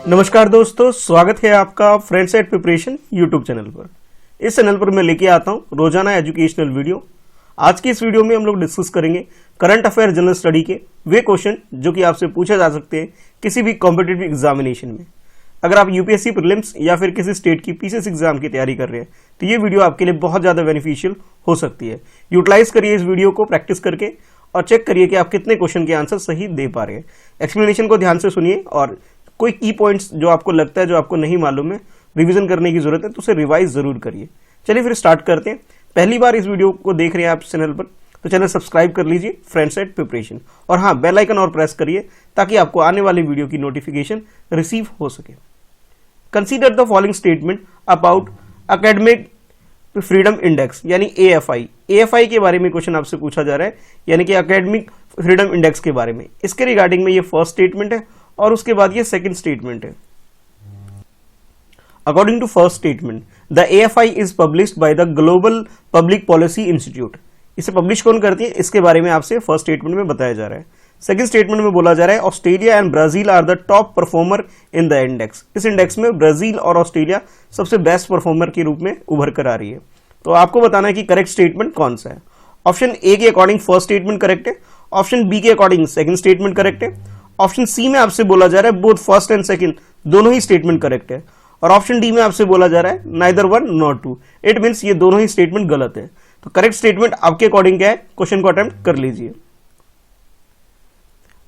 नमस्कार दोस्तों, स्वागत है आपका friends at preparation YouTube channel पर। इस चैनल पर मैं लेके आता हूं रोजाना एजुकेशनल वीडियो। आज की इस वीडियो में हम लोग डिस्कस करेंगे करंट अफेयर जनरल स्टडी के वे क्वेश्चन जो कि आपसे पूछे जा सकते हैं किसी भी कॉम्पिटिटिव एग्जामिनेशन में। अगर आप यूपीएससी प्रीलिम्स या फिर किसी स्टेट की पीसीएस एग्जाम की तैयारी कर रहे हैं तो ये वीडियो आपके लिए बहुत ज्यादा बेनिफिशियल हो सकती है। यूटिलाइज करिए इस वीडियो को प्रैक्टिस करके और चेक करिए कि आप कितने क्वेश्चन के आंसर सही दे पा रहे हैं। एक्सप्लेनेशन को ध्यान से सुनिए और कोई की पॉइंट्स जो आपको लगता है, जो आपको नहीं मालूम है, रिवीजन करने की जरूरत है तो उसे रिवाइज जरूर करिए। चलिए फिर स्टार्ट करते हैं। पहली बार इस वीडियो को देख रहे हैं आप चैनल पर तो चैनल सब्सक्राइब कर लीजिए फ्रेंड्स एट प्रिपरेशन, और हाँ, बेल आइकन और प्रेस करिए ताकि आपको आने वाली वीडियो की नोटिफिकेशन रिसीव हो सके। Consider the following statement about academic freedom index यानी एएफआई। एएफआई के बारे में क्वेश्चन आपसे पूछा जा रहा है, यानी कि एकेडमिक फ्रीडम इंडेक्स के बारे में। इसके रिगार्डिंग में ये फर्स्ट स्टेटमेंट है और उसके बाद ये सेकंड स्टेटमेंट है। According to first statement, the AFI is published by the global public policy institute. इसे पब्लिश कौन करती है, इसके बारे में आपसे फर्स्ट स्टेटमेंट में बताया जा रहा है। सेकंड स्टेटमेंट में बोला जा रहा है Australia and Brazil are the top performer in the index. इस इंडेक्स में ब्राजील और ऑस्ट्रेलिया सबसे बेस्ट परफॉर्मर के रूप में उभर कर आ रही है। तो आपको बताना है कि करेक्ट स्टेटमेंट कौन सा है। ऑप्शन ए के अकॉर्डिंग फर्स्ट स्टेटमेंट करेक्ट है, ऑप्शन बी के अकॉर्डिंग सेकंड स्टेटमेंट करेक्ट है, ऑप्शन सी में आपसे बोला जा रहा है बोथ फर्स्ट एंड सेकंड दोनों ही स्टेटमेंट करेक्ट है, और ऑप्शन डी में आपसे बोला जा रहा है neither one not two. It means ये दोनों ही स्टेटमेंट गलत है। तो करेक्ट स्टेटमेंट आपके अकॉर्डिंग क्या है, क्वेश्चन को अटेम्प्ट कर लीजिए।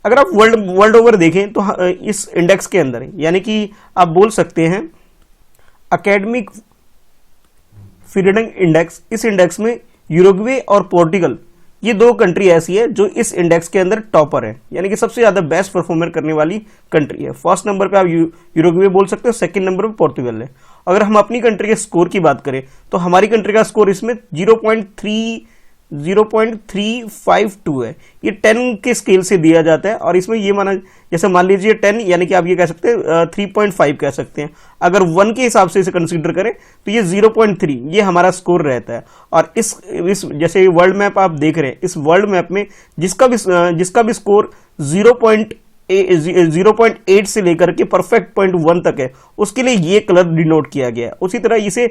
अगर आप वर्ल्ड ओवर देखें तो इस इंडेक्स के अंदर, यानी कि आप बोल सकते हैं एकेडमिक फ्रीडम इंडेक्स, इस इंडेक्स में यूरुग्वे और पोर्टुगल ये दो कंट्री ऐसी है जो इस इंडेक्स के अंदर टॉपर है, यानी कि सबसे ज्यादा बेस्ट परफॉर्मर करने वाली कंट्री है। फर्स्ट नंबर पे आप यूरुग्वे बोल सकते हो, सेकंड नंबर पे पोर्टुगल है। अगर हम अपनी कंट्री के स्कोर की बात करें तो हमारी कंट्री का स्कोर इसमें 0.352 है। ये 10 के स्केल से दिया जाता है और इसमें ये माना, जैसे मान लीजिए 10 यानी कि आप ये कह सकते हैं 3.5 कह सकते हैं। अगर 1 के हिसाब से इसे कंसीडर करें तो ये 0.3 ये हमारा स्कोर रहता है। और इस जैसे वर्ल्ड मैप आप देख रहे हैं, इस वर्ल्ड मैप में जिसका भी स्कोर 0.8 से लेकर के परफेक्ट 0.1 तक है, उसके लिए ये कलर डिनोट किया गया है। उसी तरह इसे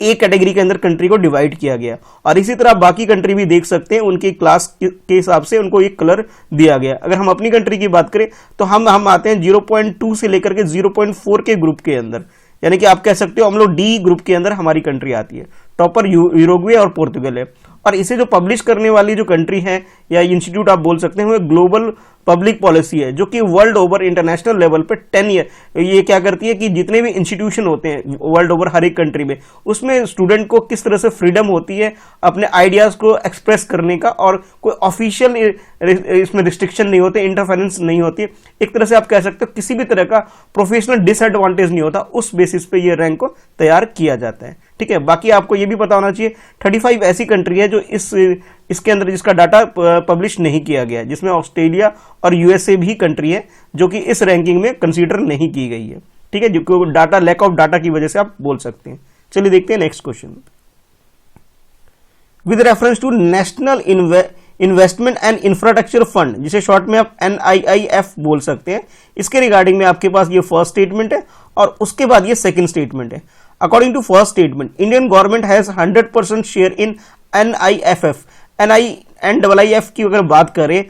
ए कैटेगरी के अंदर कंट्री को डिवाइड किया गया, और इसी तरह बाकी कंट्री भी देख सकते हैं, उनकी क्लास के हिसाब से उनको एक कलर दिया गया। अगर हम अपनी कंट्री की बात करें तो हम आते हैं 0.2 से लेकर के 0.4 के ग्रुप के अंदर, यानी कि आप कह सकते हो हम लोग डी ग्रुप के अंदर हमारी कंट्री आती है। टॉपर यूरुग्वे और पोर्टुगल है। और इसे जो पब्लिश करने वाली जो कंट्री है या इंस्टीट्यूट आप बोल सकते हैं वो ग्लोबल पब्लिक पॉलिसी है, जो कि वर्ल्ड ओवर इंटरनेशनल लेवल पे 10 ईयर ये क्या करती है कि जितने भी इंस्टीट्यूशन होते हैं वर्ल्ड ओवर हर एक कंट्री में, उसमें स्टूडेंट को किस तरह से फ्रीडम होती है अपने आइडियाज को एक्सप्रेस करने का, और कोई ऑफिशियल इसमें रिस्ट्रिक्शन नहीं होते, इंटरफेरेंस नहीं होती। एक तरह से आप कह सकते हो किसी भी तरह का प्रोफेशनल डिसएडवांटेज नहीं होता। उस बेसिस पे ये रैंक को तैयार किया जाता है। ठीक है, बाकी आपको ये भी पता होना चाहिए 35 ऐसी कंट्री है जो इसके अंदर जिसका डाटा पब्लिश नहीं किया गया, जिसमें ऑस्ट्रेलिया और यूएसए भी कंट्री है जो कि इस रैंकिंग में कंसीडर नहीं की गई है। ठीक है, जो डाटा लैक ऑफ डाटा की वजह से आप बोल सकते हैं। चलिए देखते हैं next question. With reference to national investment and infrastructure fund, जिसे शॉर्ट में आप NIIF बोल सकते हैं, इसके रिगार्डिंग में आपके पास ये फर्स्ट स्टेटमेंट है और उसके बाद ये सेकंड स्टेटमेंट है। According to first statement, Indian government has 100% share in NIFF। NIIF की अगर बात करें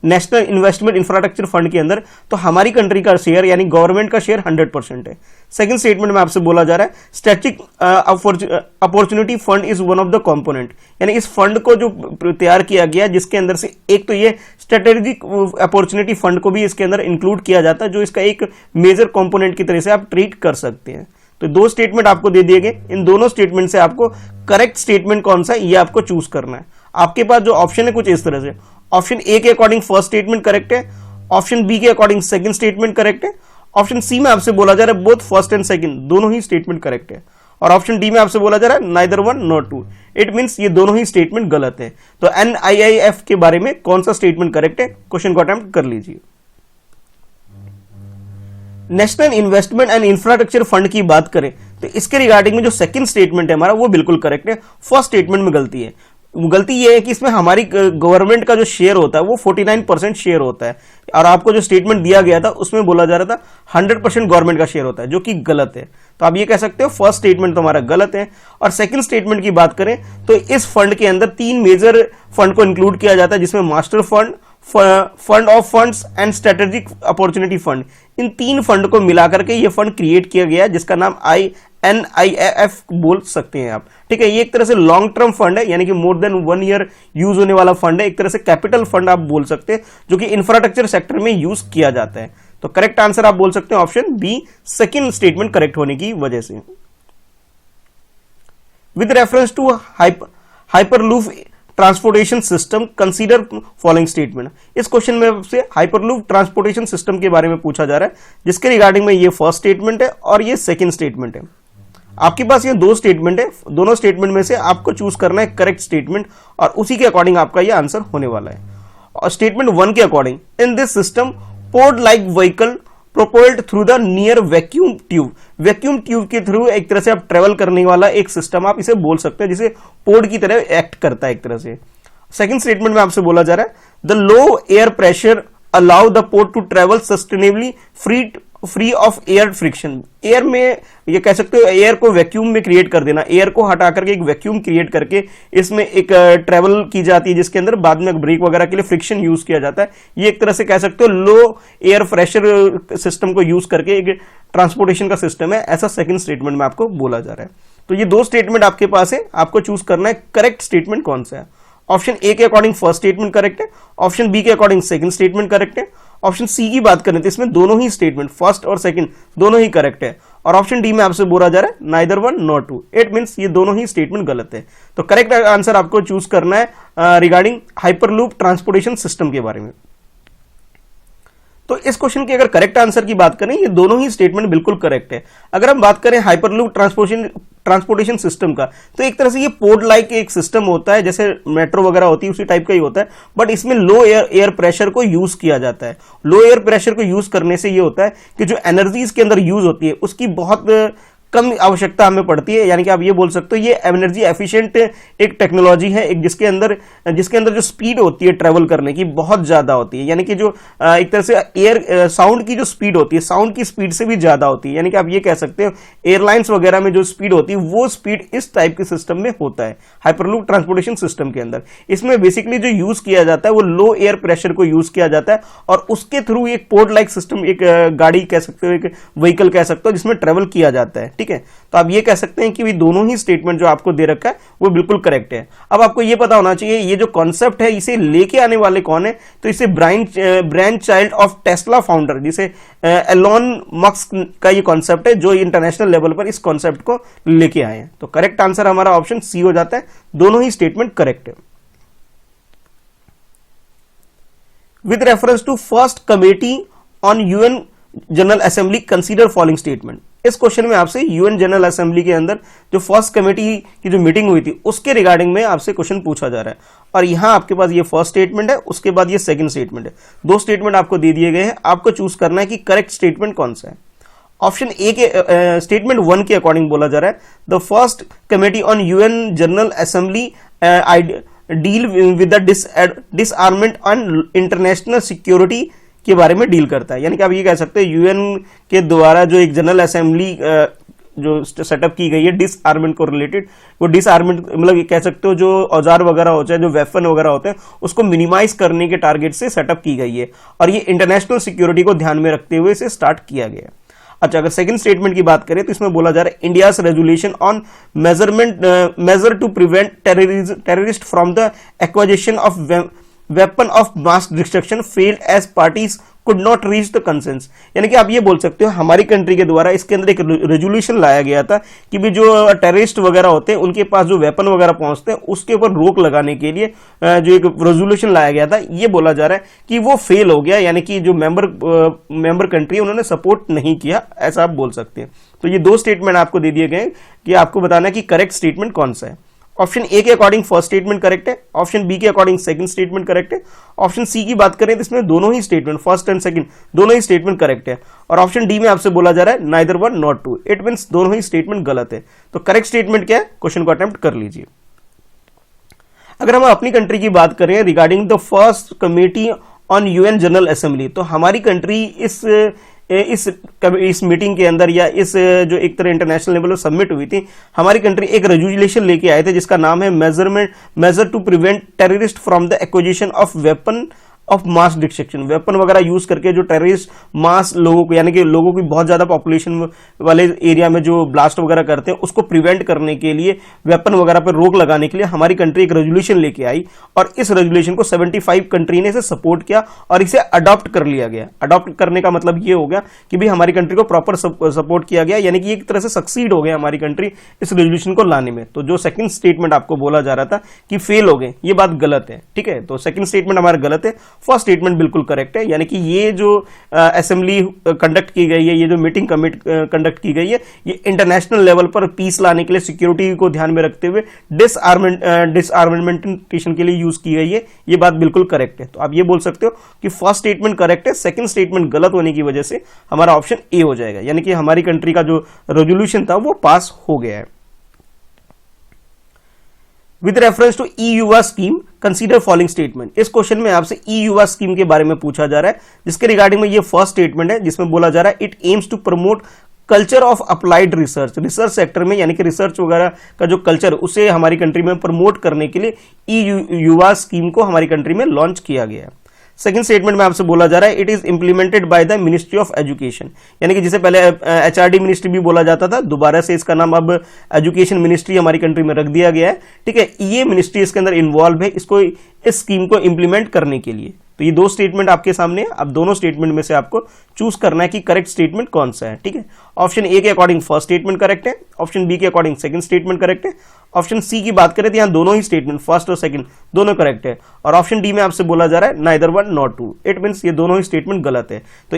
नेशनल इन्वेस्टमेंट इंफ्रास्ट्रक्चर फंड के अंदर, तो हमारी कंट्री का शेयर यानी गवर्नमेंट का शेयर 100% है। सेकंड स्टेटमेंट में आपसे बोला जा रहा है strategic opportunity fund is one of the component, यानी इस फंड को जो तैयार किया गया जिसके अंदर से एक तो ये स्ट्रेटेजिक अपॉर्चुनिटी फंड को भी इसके अंदर इंक्लूड किया जाता है, जो इसका एक मेजर कंपोनेंट की तरह से आप ट्रीट कर सकते हैं। तो दो स्टेटमेंट आपको दे दिए गए, इन दोनों स्टेटमेंट से आपको करेक्ट स्टेटमेंट कौन सा है ये आपको चूज करना है। आपके पास जो ऑप्शन है कुछ इस तरह से, ऑप्शन ए के अकॉर्डिंग फर्स्ट स्टेटमेंट करेक्ट है, ऑप्शन बी के अकॉर्डिंग सेकंड स्टेटमेंट करेक्ट है, ऑप्शन सी में आपसे बोला जा रहा है बोथ फर्स्ट एंड सेकंड दोनों ही स्टेटमेंट करेक्ट है, और ऑप्शन डी में आपसे बोला जा रहा है neither one not two. It means ये दोनों ही स्टेटमेंट गलत है। तो NIIF के बारे में कौन सा स्टेटमेंट करेक्ट है, क्वेश्चन को अटेम्प्ट कर लीजिए। National investment and infrastructure fund की बात करें तो इसके रिगार्डिंग में जो सेकंड स्टेटमेंट है हमारा वो बिल्कुल करेक्ट है। फर्स्ट स्टेटमेंट में गलती है। गलती ये है कि इसमें हमारी गवर्नमेंट का जो शेयर होता है वो 49% शेयर होता है, और आपको जो स्टेटमेंट दिया गया था उसमें बोला जा रहा था 100% गवर्नमेंट का शेयर होता है, जो कि गलत है। तो आप ये कह सकते हो फर्स्ट स्टेटमेंट तो हमारा गलत है। और सेकंड स्टेटमेंट की बात करें तो इस फंड के अंदर 3 मेजर फंड को इंक्लूड किया जाता है, जिसमें master fund, fund of funds and strategic opportunity fund, in 3 fund को मिलाकर के ये फंड क्रिएट किया गया है, जिसका नाम NIIF बोल सकते हैं आप। ठीक है, ये एक तरह से लॉन्ग टर्म फंड है, यानी कि मोर देन 1 ईयर यूज होने वाला फंड है, एक तरह से कैपिटल फंड आप बोल सकते हैं, जो कि इंफ्रास्ट्रक्चर सेक्टर में यूज किया जाता है। तो करेक्ट आंसर आप बोल सकते हैं option B, second statement correct होने की वजह से। With reference to hyperloop transportation system consider following statement. इस क्वेश्चन में से हाइपरलूप ट्रांसपोर्टेशन सिस्टम के बारे में पूछा जा रहा है, जिसके रिगार्डिंग में ये फर्स्ट स्टेटमेंट है और ये सेकंड स्टेटमेंट है। आपके पास ये 2 स्टेटमेंट है, दोनों स्टेटमेंट में से आपको चूज करना है करेक्ट स्टेटमेंट, और उसी के अकॉर्डिंग आपका ये आंसर होने वाला है। और स्टेटमेंट 1 के according, in this system pod like vehicle propelled through the near vacuum tube, vacuum tube के थ्रू एक तरह से आप ट्रेवल करने वाला एक सिस्टम आप इसे बोल सकते हैं, जिसे पोर्ट की तरह एक्ट करता है एक तरह से। सेकंड स्टेटमेंट में आपसे बोला जा रहा है, the low air pressure allow the port to travel sustainably free of air friction. Air में ये कह सकते हो एयर को वैक्यूम में क्रिएट कर देना, एयर को हटा करके एक वैक्यूम क्रिएट करके इसमें एक ट्रेवल की जाती है, जिसके अंदर बाद में ब्रेक वगैरह के लिए फ्रिक्शन यूज किया जाता है। ये एक तरह से कह सकते हो लो एयर प्रेशर सिस्टम को यूज करके एक ट्रांसपोर्टेशन का सिस्टम है, ऐसा सेकंड स्टेटमेंट में आपको बोला जा रहा है। तो ये 2 स्टेटमेंट आपके पास है, आपको चूज करना है करेक्ट स्टेटमेंट कौन सा है। ऑप्शन ए के अकॉर्डिंग फर्स्ट स्टेटमेंट करेक्ट है, ऑप्शन बी के अकॉर्डिंग सेकंड स्टेटमेंट करेक्ट है, ऑप्शन सी की बात करें तो इसमें दोनों ही स्टेटमेंट फर्स्ट और सेकंड दोनों ही करेक्ट है, और ऑप्शन डी में आपसे बोला जा रहा है नाइदर 1 नॉट 2, इट मींस ये दोनों ही स्टेटमेंट गलत है। तो करेक्ट आंसर आपको चूज करना है रिगार्डिंग हाइपरलूप ट्रांसपोर्टेशन सिस्टम के बारे में। तो इस क्वेश्चन के अगर करेक्ट आंसर की बात करें, ये दोनों ही स्टेटमेंट बिल्कुल करेक्ट है। अगर हम बात करें हाइपरलूप ट्रांसपोर्टेशन सिस्टम का, तो एक तरह से ये पोर्ट लाइक एक सिस्टम होता है, जैसे मेट्रो वगैरह होती है उसी टाइप का ही होता है, बट इसमें लो एयर प्रेशर को यूज किया जाता है। लो एयर प्रेशर को यूज करने से ये होता है कि जो एनर्जी इसके अंदर यूज होती है उसकी बहुत कम आवश्यकता हमें पड़ती है, यानी कि आप ये बोल सकते हो ये एनर्जी एफिशिएंट एक टेक्नोलॉजी है, एक जिसके अंदर जो स्पीड होती है ट्रेवल करने की बहुत ज्यादा होती है, यानी कि जो एक तरह से एयर साउंड की जो स्पीड होती है साउंड की स्पीड से भी ज्यादा होती है, यानी कि आप ये कह सकते हो एयरलाइंस वगैरह में जो स्पीड होती है वो स्पीड इस टाइप के सिस्टम में होता है हाइपरलूप ट्रांसपोर्टेशन सिस्टम के अंदर। इसमें बेसिकली जो यूज किया जाता है वो लो एयर प्रेशर को यूज किया जाता है, और उसके थ्रू एक पोर्ट लाइक सिस्टम, एक गाड़ी कह सकते हो, एक व्हीकल कह सकते हो, जिसमें ट्रेवल किया जाता है। ठीक है, तो आप ये कह सकते हैं कि भी दोनों ही स्टेटमेंट जो आपको दे रखा है वो बिल्कुल करेक्ट है। अब आपको ये पता होना चाहिए ये जो कॉन्सेप्ट है इसे लेके आने वाले कौन है, तो इसे brand child of Tesla founder, जिसे एलोन मस्क का ये कॉन्सेप्ट है, जो इंटरनेशनल लेवल पर इस कॉन्सेप्ट को लेके आए हैं। तो करेक्ट आंसर हमारा ऑप्शन सी हो जाता है, दोनों ही स्टेटमेंट करेक्ट है। With reference to first committee on UN general assembly consider following statement. इस क्वेश्चन में आपसे यूएन जनरल असेंबली के अंदर जो फर्स्ट कमेटी की जो मीटिंग हुई थी उसके रिगार्डिंग में आपसे क्वेश्चन पूछा जा रहा है, और यहां आपके पास ये फर्स्ट स्टेटमेंट है, उसके बाद ये सेकंड स्टेटमेंट है। 2 स्टेटमेंट आपको दे दिए गए हैं, आपको चूज करना है कि करेक्ट स्टेटमेंट कौन सा है। ऑप्शन ए के स्टेटमेंट 1 के अकॉर्डिंग बोला जा रहा है, the first committee on UN general assembly deal with the disarmament and international security के बारे में डील करता है, यानी कि आप ये कह सकते हैं यूएन के द्वारा जो एक जनरल असेंबली जो सेटअप की गई है डिसआर्मेंट को रिलेटेड, वो डिसआर्मेंट मतलब ये कह सकते हो जो औजार वगैरह होते हैं, जो वेपन वगैरह होते हैं, उसको मिनिमाइज करने के टारगेट से सेटअप की गई है, और ये इंटरनेशनल सिक्योरिटी को ध्यान में रखते हुए इसे स्टार्ट किया गया है। अच्छा, अगर सेकंड स्टेटमेंट की बात करें तो इसमें बोला जा रहा है India's resolution on measure to prevent terrorist from the acquisition of weapon of mass destruction failed as parties could not reach the consensus, यानी कि आप ये बोल सकते हो हमारी कंट्री के द्वारा इसके अंदर एक रेजोल्यूशन लाया गया था कि भी जो टेररिस्ट वगैरह होते हैं उनके पास जो वेपन वगैरह पहुंचते हैं उसके ऊपर रोक लगाने के लिए जो एक रेजोल्यूशन लाया गया था, ये बोला जा रहा है कि वो फेल हो गया, यानी कि जो मेंबर कंट्री है उन्होंने सपोर्ट नहीं किया, ऐसा आप बोल सकते हैं। तो ये 2 स्टेटमेंट आपको दे दिए गए कि आपको बताना है कि करेक्ट स्टेटमेंट कौन सा है। ऑप्शन ए के अकॉर्डिंग फर्स्ट स्टेटमेंट करेक्ट है, ऑप्शन बी के अकॉर्डिंग सेकंड स्टेटमेंट करेक्ट है, ऑप्शन सी की बात करें तो इसमें दोनों ही स्टेटमेंट फर्स्ट एंड सेकंड दोनों ही स्टेटमेंट करेक्ट है, और ऑप्शन डी में आपसे बोला जा रहा है नाइदर 1 नॉट 2, इट मींस दोनों ही स्टेटमेंट गलत है। तो करेक्ट स्टेटमेंट क्या है, क्वेश्चन को अटेम्प्ट कर लीजिए। अगर हम अपनी कंट्री की बात करें regarding the first committee on UN general assembly, तो हमारी कंट्री इस मीटिंग के अंदर या इस जो एक तरह इंटरनेशनल लेवल पर सबमिट हुई थी, हमारी कंट्री एक रेजोल्यूशन लेके आए थे जिसका नाम है measure to prevent terrorist from the acquisition of weapon of mass destruction. Weapon वगैरह यूज करके जो टेररिस्ट मास लोगों को, यानी कि लोगों की बहुत ज्यादा पॉपुलेशन वाले एरिया में जो ब्लास्ट वगैरह करते हैं उसको प्रिवेंट करने के लिए, वेपन वगैरह पर रोक लगाने के लिए हमारी कंट्री एक रेजोल्यूशन लेके आई और इस रेजोल्यूशन को 75 कंट्री ने इसे सपोर्ट किया और इसे अडॉप्ट कर लिया गया। अडॉप्ट करने का मतलब ये हो गया कि भाई हमारी कंट्री को प्रॉपर सपोर्ट किया गया, यानी कि एक तरह से सक्सीड हो गया हमारी कंट्री इस रेजोल्यूशन को लाने में। तो जो सेकंड स्टेटमेंट आपको बोला जा रहा था कि फेल हो गए, ये बात गलत है, ठीक है। तो सेकंड स्टेटमेंट हमारा गलत है, फर्स्ट स्टेटमेंट बिल्कुल करेक्ट है। यानी कि ये जो असेंबली कंडक्ट की गई है, ये जो मीटिंग कंडक्ट की गई है, ये इंटरनेशनल लेवल पर पीस लाने के लिए, सिक्योरिटी को ध्यान में रखते हुए डिसआर्मेंटेशन के लिए यूज की गई है। ये बात बिल्कुल करेक्ट है। तो आप ये बोल सकते हो कि फर्स्ट स्टेटमेंट करेक्ट है, सेकंड स्टेटमेंट गलत होने की वजह से हमारा ऑप्शन ए हो जाएगा, यानी कि हमारी कंट्री का जो रेजोल्यूशन था वो पास हो गया है। विद रेफरेंस टू ई युवा स्कीम कंसीडर फॉलोइंग स्टेटमेंट। इस क्वेश्चन में आपसे ई युवा स्कीम के बारे में पूछा जा रहा है, जिसके रिगार्डिंग में ये फर्स्ट स्टेटमेंट है जिसमें बोला जा रहा है it aims to promote culture of applied research. Research sector में यानी कि रिसर्च वगैरह का जो कल्चर उसे हमारी कंट्री में प्रमोट करने के लिए ई युवा स्कीम को हमारी कंट्री में लॉन्च किया गया है। सेकंड स्टेटमेंट में आपसे बोला जा रहा है it is implemented bye the ministry of education, यानी कि जिसे पहले एचआरडी मिनिस्ट्री भी बोला जाता था, दोबारा से इसका नाम अब एजुकेशन मिनिस्ट्री हमारी कंट्री में रख दिया गया है, ठीक है। ये मिनिस्ट्री इसके अंदर इन्वॉल्व है इसको, इस स्कीम को इंप्लीमेंट करने के लिए। तो ये दो स्टेटमेंट आपके सामने है, अब दोनों स्टेटमेंट में से आपको चूज करना है कि करेक्ट स्टेटमेंट कौन सा है, ठीक है। ऑप्शन ए के अकॉर्डिंग फर्स्ट स्टेटमेंट करेक्ट है, ऑप्शन बी के अकॉर्डिंग सेकंड स्टेटमेंट करेक्ट है, ऑप्शन सी की बात करें तो यहां दोनों ही स्टेटमेंट फर्स्ट और सेकंड दोनों करेक्ट है, और ऑप्शन डी में आपसे बोला जा रहा है neither one not two, it means ये दोनों ही स्टेटमेंट गलत है। तो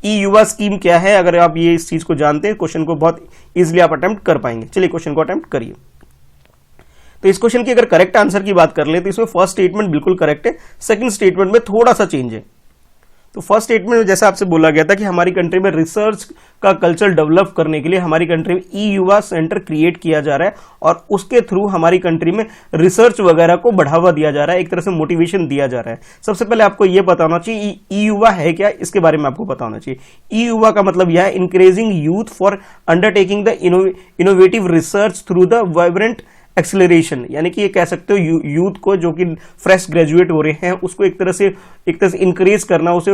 ई युवा स्कीम क्या है, अगर आप ये इस चीज को जानते हैं क्वेश्चन को बहुत इजीली आप अटेम्प्ट कर पाएंगे। चलिए क्वेश्चन को अटेम्प्ट करिए। तो इस क्वेश्चन की अगर करेक्ट आंसर की बात कर ले तो इसमें फर्स्ट स्टेटमेंट बिल्कुल करेक्ट है, सेकंड स्टेटमेंट में थोड़ा सा चेंज है। तो फर्स्ट स्टेटमेंट में जैसा आपसे बोला गया था कि हमारी कंट्री में रिसर्च का कल्चर डेवलप करने के लिए हमारी कंट्री में ई युवा सेंटर क्रिएट किया जा रहा है और उसके थ्रू हमारी कंट्री में रिसर्च वगैरह को बढ़ावा दिया जा रहा है, एक तरह से मोटिवेशन दिया जा रहा है। सबसे पहले आपको यह पता होना चाहिए ई युवा है क्या, इसके बारे में आपको पता होना चाहिए। ई युवा का मतलब यह है encouraging youth for undertaking the innovative research through the vibrant acceleration, यानी कि ये कह सकते हो यूथ को जो कि फ्रेश ग्रेजुएट हो रहे हैं उसको एक तरह से इंकरेज करना, उसे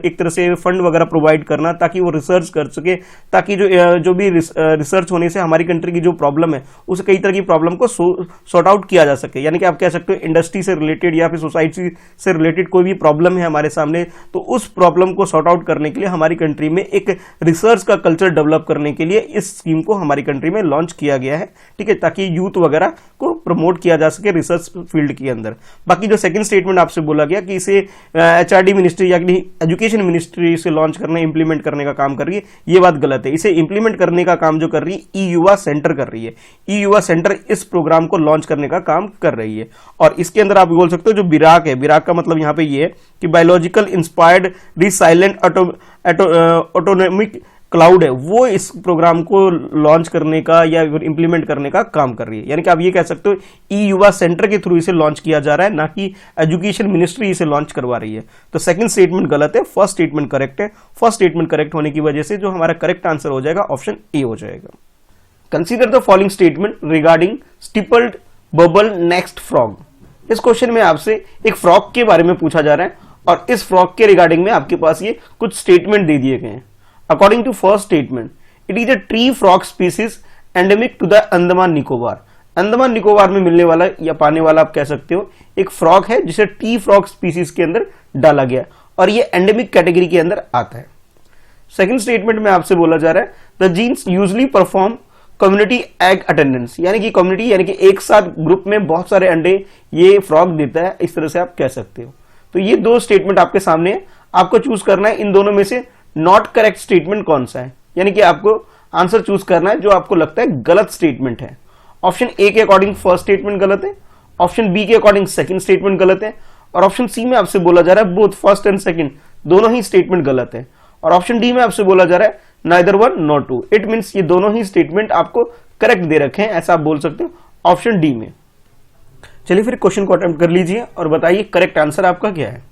एक तरह से फंड वगैरह प्रोवाइड करना ताकि वो रिसर्च कर सके, ताकि जो भी रिसर्च होने से हमारी कंट्री की जो प्रॉब्लम है उसे कई तरह की प्रॉब्लम को सॉर्ट आउट किया जा सके। यानी कि आप कह सकते हो इंडस्ट्री से रिलेटेड या फिर सोसाइटी से रिलेटेड कोई भी प्रॉब्लम है हमारे सामने, तो उस प्रॉब्लम को सॉर्ट आउट करने के लिए हमारी कंट्री में एक रिसर्च का कल्चर डेवलप करने के लिए इस स्कीम को हमारी कंट्री में लॉन्च किया गया है, ठीक है, ताकि यूथ वगैरह को प्रमोट किया जा सके रिसर्च फील्ड के अंदर। बाकी जो सेकंड स्टेटमेंट आपसे बोला गया कि इसे एचआरडी मिनिस्ट्री या एजुकेशन मिनिस्ट्री से लॉन्च करने इंप्लीमेंट करने का काम कर रही है, ये बात गलत है। इसे इंप्लीमेंट करने का काम जो कर रही है ई युवा सेंटर कर रही है। ई युवा सेंटर इस प्रोग्राम को लॉन्च करने का काम कर रही है और इसके अंदर आप बोल सकते हो जो बिराक है, बिराक का मतलब यहां पे ये है कि biological inspired resilient autonomic cloud है, वो इस प्रोग्राम को लॉन्च करने का या इंप्लीमेंट करने का काम कर रही है। यानी कि आप ये कह सकते हो ई युवा सेंटर के थ्रू इसे लॉन्च किया जा रहा है, ना कि एजुकेशन मिनिस्ट्री इसे लॉन्च करवा रही है। तो सेकंड स्टेटमेंट गलत है, फर्स्ट स्टेटमेंट करेक्ट है। फर्स्ट स्टेटमेंट करेक्ट होने की वजह से जो हमारा करेक्ट आंसर हो जाएगा ऑप्शन ए हो जाएगा। Consider the following statement regarding stippled bubble nest frog. इस क्वेश्चन में आपसे एक फ्रॉग के बारे में पूछा जा रहा है और इस फ्रॉग के रिगार्डिंग में आपके पास ये कुछ स्टेटमेंट दे दिए गए हैं। According to first statement, it is a tree frog species endemic to the Andaman Nicobar. Andaman Nicobar में मिलने वाला या पाने वाला आप कह सकते हो एक फ्रॉग है जिसे ट्री फ्रॉग स्पीसीज के अंदर डाला गया और ये एंडेमिक कैटेगरी के अंदर आता है। सेकंड स्टेटमेंट में आपसे बोला जा रहा है the genes usually perform community egg attendance, यानी कि कम्युनिटी यानी कि एक साथ ग्रुप में बहुत सारे अंडे ये फ्रॉग देता है, इस तरह से आप कह सकते हो। तो ये दो स्टेटमेंट आपके सामने है, आपको चूज करना है इन दोनों में से नॉट करेक्ट स्टेटमेंट कौन सा है, यानी कि आपको आंसर चूज करना है जो आपको लगता है गलत स्टेटमेंट है। ऑप्शन ए के अकॉर्डिंग फर्स्ट स्टेटमेंट गलत है, ऑप्शन बी के अकॉर्डिंग सेकंड स्टेटमेंट गलत है और ऑप्शन सी में आपसे बोला जा रहा है बोथ फर्स्ट एंड सेकंड दोनों ही स्टेटमेंट गलत है और ऑप्शन डी में आपसे बोला जा रहा है neither one not two, it means ये दोनों ही स्टेटमेंट आपको करेक्ट दे रखे हैं, ऐसा आप बोल सकते हो ऑप्शन डी में। चलिए फिर क्वेश्चन को अटेम्प्ट कर लीजिए और बताइए करेक्ट आंसर आपका क्या है।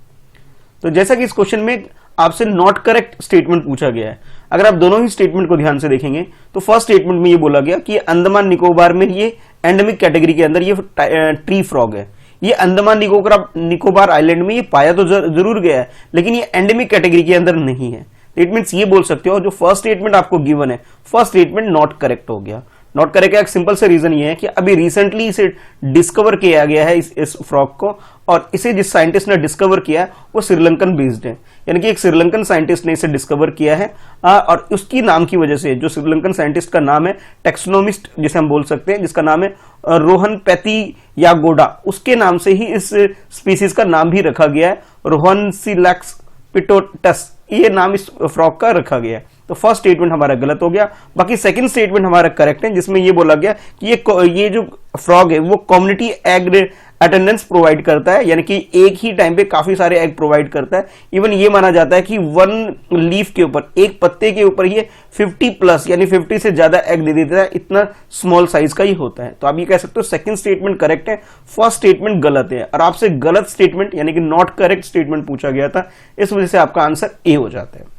तो जैसा कि इस क्वेश्चन में आपसे नॉट करेक्ट स्टेटमेंट पूछा गया है, अगर आप दोनों ही स्टेटमेंट को ध्यान से देखेंगे तो फर्स्ट स्टेटमेंट में ये बोला गया कि अंडमान निकोबार में ये एंडेमिक कैटेगरी के अंदर ये ट्री फ्रॉग है। ये अंडमान निकोबार आइलैंड में ये पाया तो जरूर गया है, लेकिन ये एंडेमिक कैटेगरी के अंदर नहीं है। इट मीन्स ये बोल सकते हो जो फर्स्ट स्टेटमेंट आपको गिवन है, फर्स्ट स्टेटमेंट नॉट करेक्ट हो गया। नॉट करेक्ट का एक सिंपल से रीजन ये है कि अभी रिसेंटली इसे डिस्कवर किया गया है इस फ्रॉग को, और इसे जिस साइंटिस्ट ने डिस्कवर किया है वो श्रीलंकन बेस्ड है, यानी कि एक श्रीलंकन साइंटिस्ट ने इसे डिस्कवर किया है। और उसकी नाम की वजह से, जो श्रीलंकन साइंटिस्ट का नाम है टैक्सोनोमिस्ट जिसे हम बोल सकते हैं, जिसका नाम है रोहन पैथियागोडा, उसके नाम से ही इस स्पीसीज का नाम भी रखा गया है, रोहनसिलैक्स पिटोटस, ये नाम इस फ्रॉग का रखा गया है। तो फर्स्ट स्टेटमेंट हमारा गलत हो गया। बाकी सेकंड स्टेटमेंट हमारा करेक्ट है, जिसमें ये बोला गया कि ये जो फ्रॉग है वो कम्युनिटी एग अटेंडेंस प्रोवाइड करता है, यानी कि एक ही टाइम पे काफी सारे एग प्रोवाइड करता है। इवन ये माना जाता है कि वन लीफ के ऊपर, एक पत्ते के ऊपर ये 50 प्लस यानी 50 से ज्यादा एग दे देता है, इतना स्मॉल साइज का ही होता है। तो आप ये कह सकते हो सेकंड स्टेटमेंट करेक्ट है, फर्स्ट स्टेटमेंट गलत है, और आपसे गलत स्टेटमेंट यानी कि नॉट करेक्ट स्टेटमेंट पूछा गया था, इस वजह से आपका आंसर ए हो जाता है।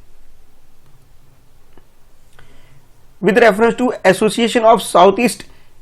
With reference to Association of Southeast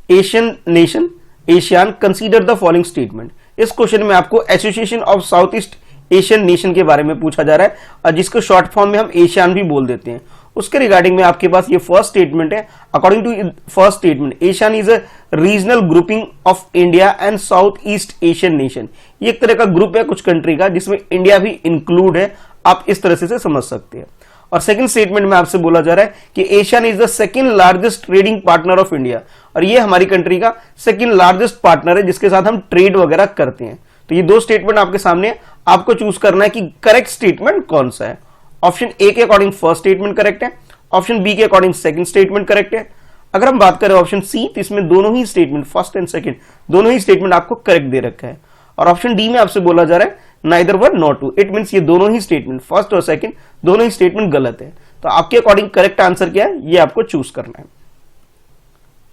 Asian Nation, ASEAN, consider the following statement। इस क्वेश्चन में आपको association of south East Asian nation के बारे में पूछा जा रहा है, और जिसको शॉर्ट फॉर्म में हम एशियान भी बोल देते हैं। उसके रिगार्डिंग में आपके पास ये फर्स्ट स्टेटमेंट है। According to first statement, ASEAN is a regional grouping of India and South East Asian nation. ये एक तरह का ग्रुप है कुछ कंट्री का, जिसमें इंडिया भी इंक्लूड है, आप इस तरह से समझ सकते हैं। और सेकंड स्टेटमेंट में आपसे बोला जा रहा है कि Asian is the second largest trading partner of India, और ये हमारी कंट्री का सेकंड लार्जेस्ट पार्टनर है जिसके साथ हम ट्रेड वगैरह करते हैं। तो ये दो स्टेटमेंट आपके सामने है, आपको चूज करना है कि करेक्ट स्टेटमेंट कौन सा है। ऑप्शन ए के अकॉर्डिंग फर्स्ट स्टेटमेंट करेक्ट है, ऑप्शन बी के अकॉर्डिंग सेकंड स्टेटमेंट करेक्ट है। अगर हम बात करें ऑप्शन सी, तो इसमें दोनों ही स्टेटमेंट, फर्स्ट एंड सेकंड दोनों ही स्टेटमेंट आपको करेक्ट दे रखा है। और ऑप्शन डी में आपसे बोला जा रहा है neither one not two, it means ये दोनों ही स्टेटमेंट, फर्स्ट और सेकंड दोनों ही स्टेटमेंट गलत है। तो आपके अकॉर्डिंग करेक्ट आंसर क्या है, ये आपको चूज करना है।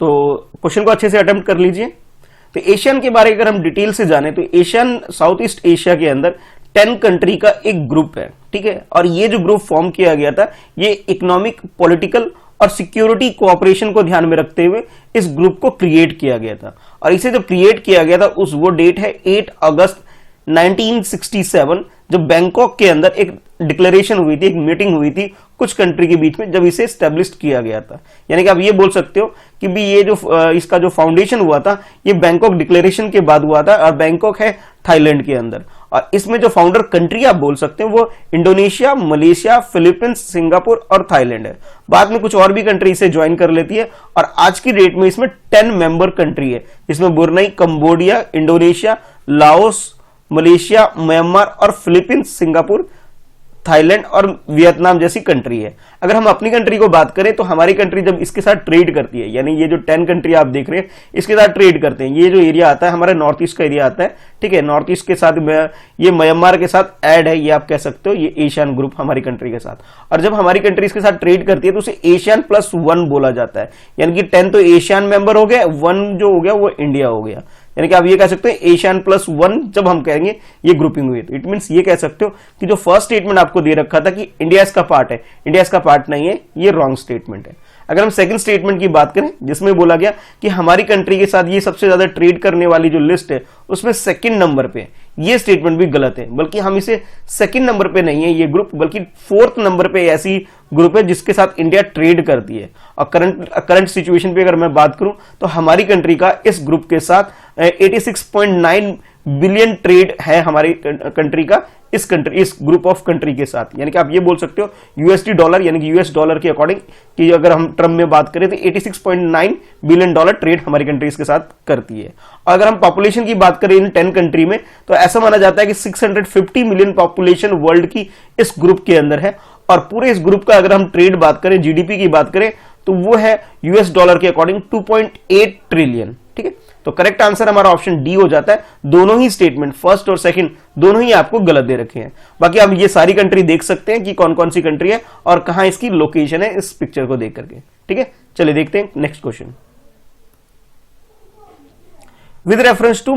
तो क्वेश्चन को अच्छे से अटेम्प्ट कर लीजिए। तो एशियन के बारे में अगर हम डिटेल से जाने तो एशियन साउथ ईस्ट एशिया के अंदर 10 कंट्री का एक ग्रुप है, ठीक है। और ये जो ग्रुप फॉर्म किया गया था, ये इकोनॉमिक, पॉलिटिकल और सिक्योरिटी कोऑपरेशन को ध्यान में रखते हुए इस ग्रुप को क्रिएट किया गया था। और इसे जब क्रिएट किया गया था उस वो डेट है 8 अगस्त 1967, जब बैंकॉक के अंदर एक डिक्लेरेशन हुई थी, एक मीटिंग हुई थी कुछ कंट्री के बीच में, जब इसे स्टैब्लिश किया गया था। यानी कि आप ये बोल सकते हो कि भी ये जो इसका जो फाउंडेशन हुआ था ये बैंकॉक डिक्लेरेशन के बाद हुआ था, और बैंकॉक है थाईलैंड के अंदर। और इसमें जो फाउंडर कंट्री आप बोल सकते हैं वो इंडोनेशिया, मलेशिया, फिलीपींस, सिंगापुर और थाईलैंड है। बाद में कुछ और भी कंट्री इसे ज्वाइन कर लेती है, और आज की डेट में इसमें 10 मेंबर कंट्री है, जिसमें बुरनई, Cambodia, Indonesia, Laos, Malaysia, Myanmar और फिलीपींस, सिंगापुर, थाईलैंड और वियतनाम जैसी कंट्री है। अगर हम अपनी कंट्री को बात करें तो हमारी कंट्री जब इसके साथ ट्रेड करती है, यानी ये जो 10 कंट्री आप देख रहे हैं इसके साथ ट्रेड करते हैं, ये जो एरिया आता है हमारा नॉर्थ ईस्ट का एरिया आता है, ठीक है। नॉर्थ ईस्ट के साथ ये म्यांमार के साथ ऐड है, ये आप कह सकते हो, ये एशियन ग्रुप हमारी कंट्री के साथ। और जब हमारी कंट्री इसके साथ ट्रेड करती है तो उसे एशियन +1 बोला जाता है, यानी कि 10 तो एशियन मेंबर हो गया, 1 जो हो गया वो इंडिया हो गया। यानी कि आप ये कह सकते हैं एशियन +1 जब हम कहेंगे ये ग्रुपिंग हुई, तो इट मींस ये कह सकते हो कि जो फर्स्ट स्टेटमेंट आपको दे रखा था कि इंडिया इसका पार्ट है, इंडिया इसका पार्ट नहीं है, ये रॉन्ग स्टेटमेंट है। अगर हम सेकंड स्टेटमेंट की बात करें जिसमें बोला गया कि हमारी कंट्री के साथ ये सबसे ज्यादा ट्रेड करने वाली जो लिस्ट है उसमें सेकंड नंबर पे, ये स्टेटमेंट भी गलत है। बल्कि हम इसे सेकंड नंबर पे नहीं है ये ग्रुप, बल्कि 4th नंबर पे ऐसी ग्रुप है जिसके साथ इंडिया ट्रेड करती है। और करंट सिचुएशन पे अगर मैं बात करूं तो हमारी कंट्री का इस ग्रुप के साथ 86.9 बिलियन ट्रेड है हमारी कंट्री का इस ग्रुप ऑफ कंट्री के साथ। यानी कि आप ये बोल सकते हो यूएसडी डॉलर, यानी कि यूएस डॉलर के अकॉर्डिंग कि अगर हम टर्म में बात करें तो 86.9 बिलियन डॉलर ट्रेड हमारी कंट्री के साथ करती है। और अगर हम पॉपुलेशन की बात करें इन 10 कंट्री में तो ऐसा माना जाता है कि 650 मिलियन पॉपुलेशन वर्ल्ड की इस ग्रुप के अंदर है। और पूरे इस ग्रुप का अगर हम ट्रेड बात करें, जीडीपी की बात करें, तो वो है यूएस डॉलर के अकॉर्डिंग 2.8 ट्रिलियन, ठीक है। तो करेक्ट आंसर हमारा ऑप्शन डी हो जाता है। दोनों ही स्टेटमेंट, फर्स्ट और सेकंड, दोनों ही आपको गलत दे रखे हैं। बाकी आप ये सारी कंट्री देख सकते हैं कि कौन कौन सी कंट्री है और कहां इसकी लोकेशन है इस पिक्चर को देख करके, ठीक है। चलिए देखते हैं next question. With reference to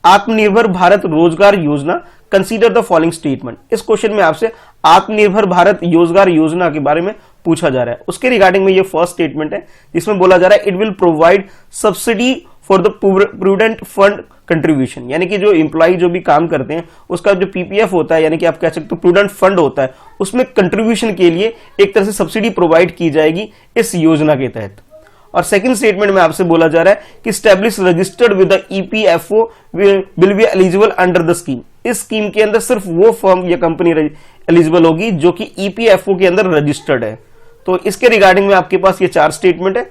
Atmanirbhar Bharat Rozgar Yojana, consider the following statement. इस क्वेश्चन में आपसे आत्मनिर्भर भारत रोजगार योजना के बारे में पूछा जा रहा है। उसके रिगार्डिंग में ये फर्स्ट स्टेटमेंट है जिसमें बोला जा रहा है it will provide subsidy for the prudent fund contribution, यानी कि जो एम्प्लॉय जो भी काम करते हैं उसका जो पीपीएफ होता है, यानी कि आप कह सकते हो प्रूडेंट फंड होता है, उसमें कंट्रीब्यूशन के लिए एक तरह से सब्सिडी प्रोवाइड की जाएगी इस योजना के तहत। और सेकंड स्टेटमेंट में आपसे बोला जा रहा है कि establish registered with the EPFO will be eligible under the scheme. इस स्कीम के अंदर सिर्फ वो फर्म या कंपनी एलिजिबल होगी जो कि ईपीएफओ के अंदर रजिस्टर्ड है। तो इसके रिगार्डिंग में आपके पास ये 4 स्टेटमेंट है,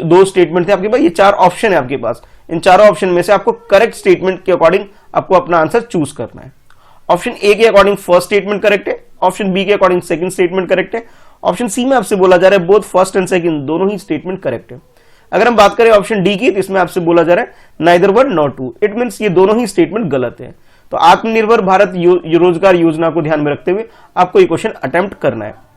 2 स्टेटमेंट थे आपके पास, ये 4 ऑप्शन है आपके पास। इन चारों ऑप्शन में से आपको करेक्ट स्टेटमेंट के अकॉर्डिंग आपको अपना आंसर चूज करना है। ऑप्शन ए के अकॉर्डिंग फर्स्ट स्टेटमेंट करेक्ट है, ऑप्शन बी के अकॉर्डिंग सेकंड स्टेटमेंट करेक्ट है, ऑप्शन सी में आपसे बोला जा रहा है बोथ फर्स्ट एंड सेकंड दोनों ही स्टेटमेंट करेक्ट है। अगर हम बात करें ऑप्शन डी की, तो इसमें आपसे बोला जा रहा है neither one not two, it means ये दोनों ही स्टेटमेंट गलत है। तो आत्मनिर्भर भारत रोजगार योजना को ध्यान में रखते हुए आपको ये क्वेश्चन अटेम्प्ट करना है।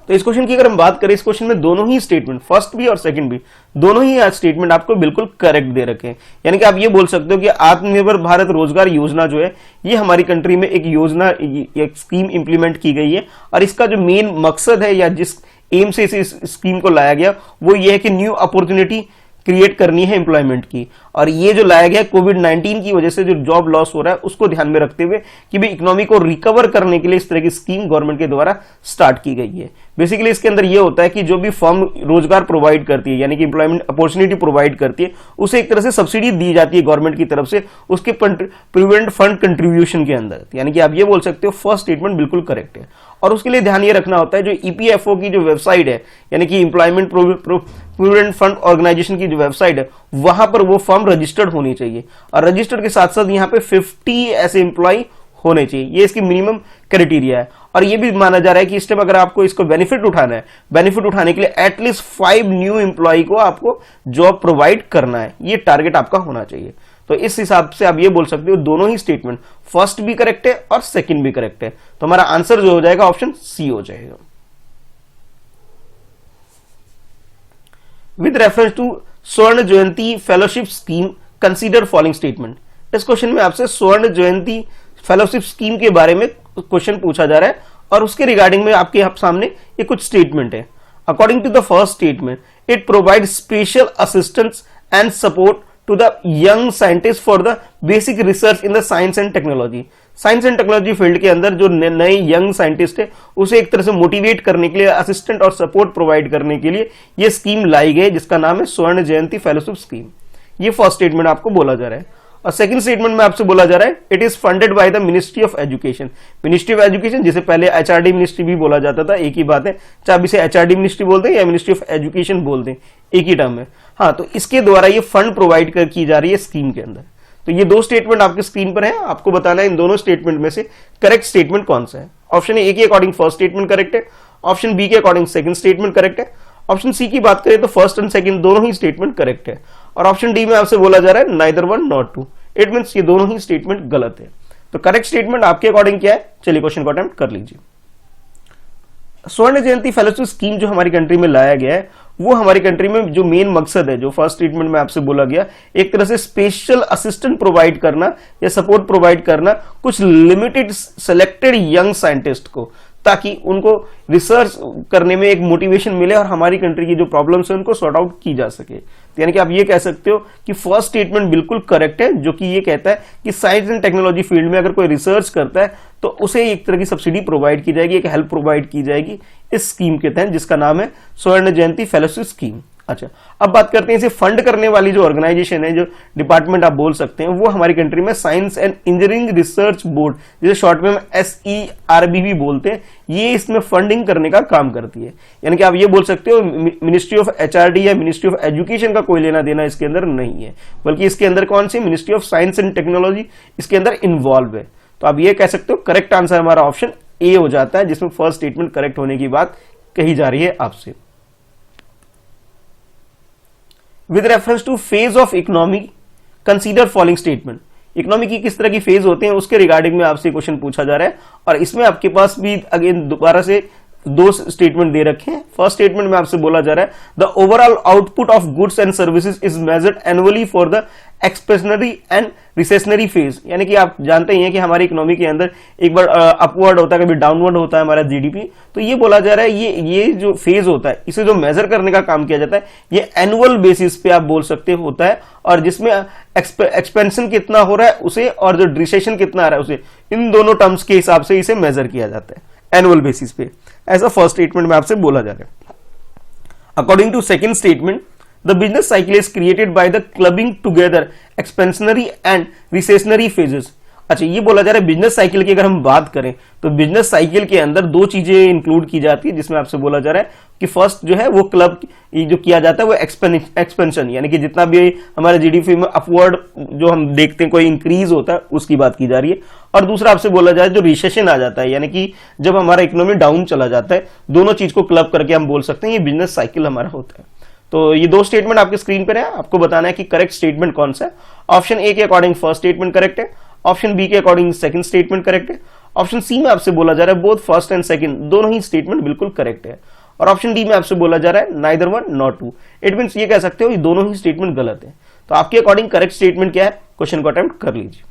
तो इस क्वेश्चन की अगर हम बात करें, इस क्वेश्चन में दोनों ही स्टेटमेंट, फर्स्ट भी और सेकंड भी, दोनों ही स्टेटमेंट आपको बिल्कुल करेक्ट दे रखे हैं। यानी कि आप ये बोल सकते हो कि आत्मनिर्भर भारत रोजगार योजना जो है ये हमारी कंट्री में एक योजना, एक स्कीम इंप्लीमेंट की गई है और इसका जो मेन मकसद है या जिस एम से इस स्कीम को लाया गया वो ये है कि न्यू अपॉर्चुनिटी क्रिएट करनी है एम्प्लॉयमेंट की। और ये जो लाया गया कोविड-19 की वजह से जो जॉब लॉस हो रहा है उसको ध्यान में रखते हुए कि भाई इकोनॉमी को रिकवर करने के लिए इस तरह की स्कीम गवर्नमेंट के द्वारा स्टार्ट की गई है। बेसिकली इसके अंदर ये होता है कि जो भी फर्म रोजगार प्रोवाइड करती है, यानी कि एम्प्लॉयमेंट अपॉर्चुनिटी प्रोवाइड करती है, उसे एक तरह से सब्सिडी दी जाती है गवर्नमेंट की तरफ से उसके प्रोविडेंट फंड कंट्रीब्यूशन के अंदर। यानी कि आप ये बोल सकते हो फर्स्ट स्टेटमेंट बिल्कुल करेक्ट है। और उसके लिए ध्यान ये रखना होता है जो ईपीएफओ की जो वेबसाइट है, यानी कि एम्प्लॉयमेंट प्रोविडेंट फंड ऑर्गेनाइजेशन की जो वेबसाइट है, वहां पर वो फर्म रजिस्टर्ड होनी चाहिए और रजिस्टर्ड के साथ साथ यहाँ पे 50 ऐसे एम्प्लॉय होने चाहिए। ये इसकी मिनिमम क्राइटेरिया है। और ये भी माना जा रहा है कि इस टाइम अगर आपको इसको बेनिफिट उठाना है, बेनिफिट उठाने के लिए एटलीस्ट 5 न्यू एम्प्लॉय को आपको जॉब प्रोवाइड करना है, ये टारगेट आपका होना चाहिए। तो इस हिसाब से आप ये बोल सकते हो दोनों ही स्टेटमेंट, फर्स्ट भी करेक्ट है और सेकंड भी करेक्ट है। तो हमारा आंसर जो हो जाएगा ऑप्शन सी हो जाएगा। With reference to Swarna Jayanti fellowship scheme consider following statement. इस क्वेश्चन में आपसे स्वर्ण जयंती फेलोशिप स्कीम के बारे में क्वेश्चन पूछा जा रहा है और उसके रिगार्डिंग में आपके सामने ये कुछ स्टेटमेंट है। According to the first statement, it provide special assistance and support to the young scientists for the basic research in the science and technology। Science and technology field के अंदर जो नए यंग साइंटिस्ट है उसे एक तरह से मोटिवेट करने के लिए, असिस्टेंट और सपोर्ट प्रोवाइड करने के लिए ये स्कीम लाई गई जिसका नाम है स्वर्ण जयंती फेलोशिप स्कीम। ये फर्स्ट स्टेटमेंट आपको बोला जा रहा है। और सेकंड स्टेटमेंट में आपसे बोला जा रहा है it is funded by the ministry of education. Ministry of education, जिसे पहले एचआरडी मिनिस्ट्री भी बोला जाता था, एक ही बात है, चाहे इसे एचआरडी मिनिस्ट्री बोलते हैं या मिनिस्ट्री ऑफ एजुकेशन बोलते हैं, एक ही टर्म है। हाँ, तो इसके द्वारा ये फंड प्रोवाइड की जा रही है स्कीम के अंदर। तो ये 2 स्टेटमेंट आपके स्क्रीन पर है, आपको बताना है इन दोनों स्टेटमेंट में से करेक्ट स्टेटमेंट कौन सा है। ऑप्शन ए के अकॉर्डिंग फर्स्ट स्टेटमेंट करेक्ट है, ऑप्शन बी के अकॉर्डिंग सेकंड स्टेटमेंट करेक्ट है, ऑप्शन सी की बात करें तो फर्स्ट एंड सेकंड दोनों ही स्टेटमेंट करेक्ट है, और ऑप्शन डी में आपसे बोला जा रहा है neither one not two, it means ये दोनों ही स्टेटमेंट गलत है। तो करेक्ट स्टेटमेंट आपके अकॉर्डिंग क्या है, चलिए क्वेश्चन को अटेम्प्ट कर लीजिए। स्वर्ण जयंती फेलोशिप स्कीम जो हमारी कंट्री में लाया गया है वो हमारी कंट्री में जो मेन मकसद है, जो फर्स्ट स्टेटमेंट में आपसे बोला गया, एक तरह से स्पेशल असिस्टेंट प्रोवाइड करना या सपोर्ट प्रोवाइड करना कुछ लिमिटेड सेलेक्टेड यंग साइंटिस्ट को, ताकि उनको रिसर्च करने में एक मोटिवेशन मिले और हमारी कंट्री की जो प्रॉब्लम्स है उनको सॉर्ट आउट की जा सके। यानी कि आप ये कह सकते हो कि फर्स्ट स्टेटमेंट बिल्कुल करेक्ट है, जो कि ये कहता है कि साइंस एंड टेक्नोलॉजी फील्ड में अगर कोई रिसर्च करता है तो उसे एक तरह की सब्सिडी प्रोवाइड की जाएगी, एक हेल्प प्रोवाइड की जाएगी इस स्कीम के तहत जिसका नाम है स्वर्ण जयंती फेलोशिप स्कीम। अच्छा, अब बात करते हैं इसे फंड करने वाली जो ऑर्गेनाइजेशन है, जो डिपार्टमेंट आप बोल सकते हैं, वो हमारी कंट्री में science and engineering research board, जिसे शॉर्ट में SERB भी बोलते हैं, ये इसमें फंडिंग करने का काम करती है। यानी कि आप ये बोल सकते हो मिनिस्ट्री ऑफ HRD या मिनिस्ट्री ऑफ एजुकेशन का कोई लेना देना इसके अंदर नहीं है, बल्कि इसके अंदर कौन सी ministry of science and technology इसके अंदर इन्वॉल्व है। तो आप ये कह सकते हो करेक्ट आंसर हमारा ऑप्शन ए हो जाता है, जिसमें फर्स्ट स्टेटमेंट करेक्ट होने की बात कही जा रही है आपसे। With reference two phase of economy consider following statement. Economy की किस तरह की फेज होते हैं उसके रिगार्डिंग में आपसे क्वेश्चन पूछा जा रहा है, और इसमें आपके पास भी अगेन दोबारा से दो स्टेटमेंट दे रखे हैं। फर्स्ट स्टेटमेंट में आपसे बोला जा रहा है the overall output of goods and services is measured annually for the expansionary and recessionary phase, यानी कि आप जानते ही हैं कि हमारी इकोनॉमी के अंदर एक बार अपवर्ड होता है, कभी डाउनवर्ड होता है हमारा जीडीपी। तो ये बोला जा रहा है ये जो फेज होता है इसे जो मेजर करने का काम किया जाता है ये एनुअल बेसिस पे आप बोल सकते होता है, और जिसमें एक्सपेंशन कितना हो रहा है उसे और जो रिसेशन कितना आ रहा है उसे, इन दोनों टर्म्स के हिसाब से इसे मेजर किया जाता है एनुअल बेसिस पे। ऐसा फर्स्ट स्टेटमेंट में आपसे बोला जा रहा है। According to second statement the business cycle is created by the clubbing together expansionary and recessionary phases. अच्छा, ये बोला जा रहा है बिजनेस साइकिल की अगर हम बात करें तो बिजनेस साइकिल के अंदर दो चीजें इंक्लूड की जाती है, जिसमें आपसे बोला जा रहा है कि फर्स्ट जो है वो क्लब जो किया जाता है वो एक्सपेंशन, यानी कि जितना भी हमारे जीडीपी में अपवर्ड जो हम देखते हैं कोई इंक्रीज होता है उसकी बात की जा रही है। और दूसरा आपसे बोला जाए जो रिसेशन आ जाता है, यानी कि जब हमारा इकोनॉमी डाउन चला जाता है, दोनों चीज को क्लब करके हम बोल सकते हैं ये बिजनेस साइकिल हमारा होता है। तो ये दो स्टेटमेंट आपके स्क्रीन पर है, आपको बताना है कि करेक्ट स्टेटमेंट कौन सा है। ऑप्शन ए के अकॉर्डिंग फर्स्ट स्टेटमेंट करेक्ट है, ऑप्शन बी के अकॉर्डिंग सेकंड स्टेटमेंट करेक्ट है, ऑप्शन सी में आपसे बोला जा रहा है बोथ फर्स्ट एंड सेकंड दोनों ही स्टेटमेंट बिल्कुल करेक्ट है, और ऑप्शन डी में आपसे बोला जा रहा है neither one not two. It means ये कह सकते हो ये दोनों ही स्टेटमेंट गलत है। तो आपके अकॉर्डिंग करेक्ट स्टेटमेंट क्या है, क्वेश्चन को अटेम्प्ट कर लीजिए।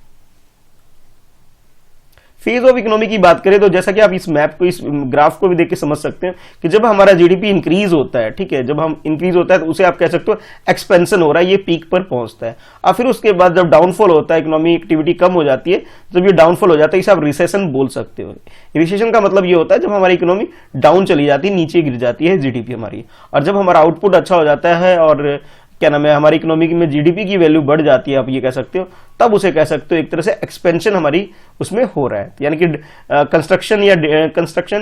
फेज ऑफ इकोनॉमी की बात करें तो जैसा कि आप इस मैप को, इस ग्राफ को भी देख के समझ सकते हैं कि जब हमारा जीडीपी इंक्रीज होता है, ठीक है, जब हम इंक्रीज होता है तो उसे आप कह सकते हो एक्सपेंशन हो रहा है, ये पीक पर पहुंचता है। और फिर उसके बाद जब डाउनफॉल होता है, इकोनॉमी एक्टिविटी कम हो जाती है, जब ये डाउनफॉल हो जाता है इसे आप रिसेशन बोल सकते हो। रिसेशन का मतलब ये होता है जब हमारी इकोनॉमी डाउन चली जाती है, नीचे गिर जाती है जीडीपी हमारी, और जब हमारा आउटपुट अच्छा हो जाता है और क्या नाम है हमारी इकोनॉमी में जीडीपी की वैल्यू बढ़ जाती है, आप ये कह सकते हो, तब उसे कह सकते हो एक तरह से एक्सपेंशन हमारी उसमें हो रहा है, यानी कि कंस्ट्रक्शन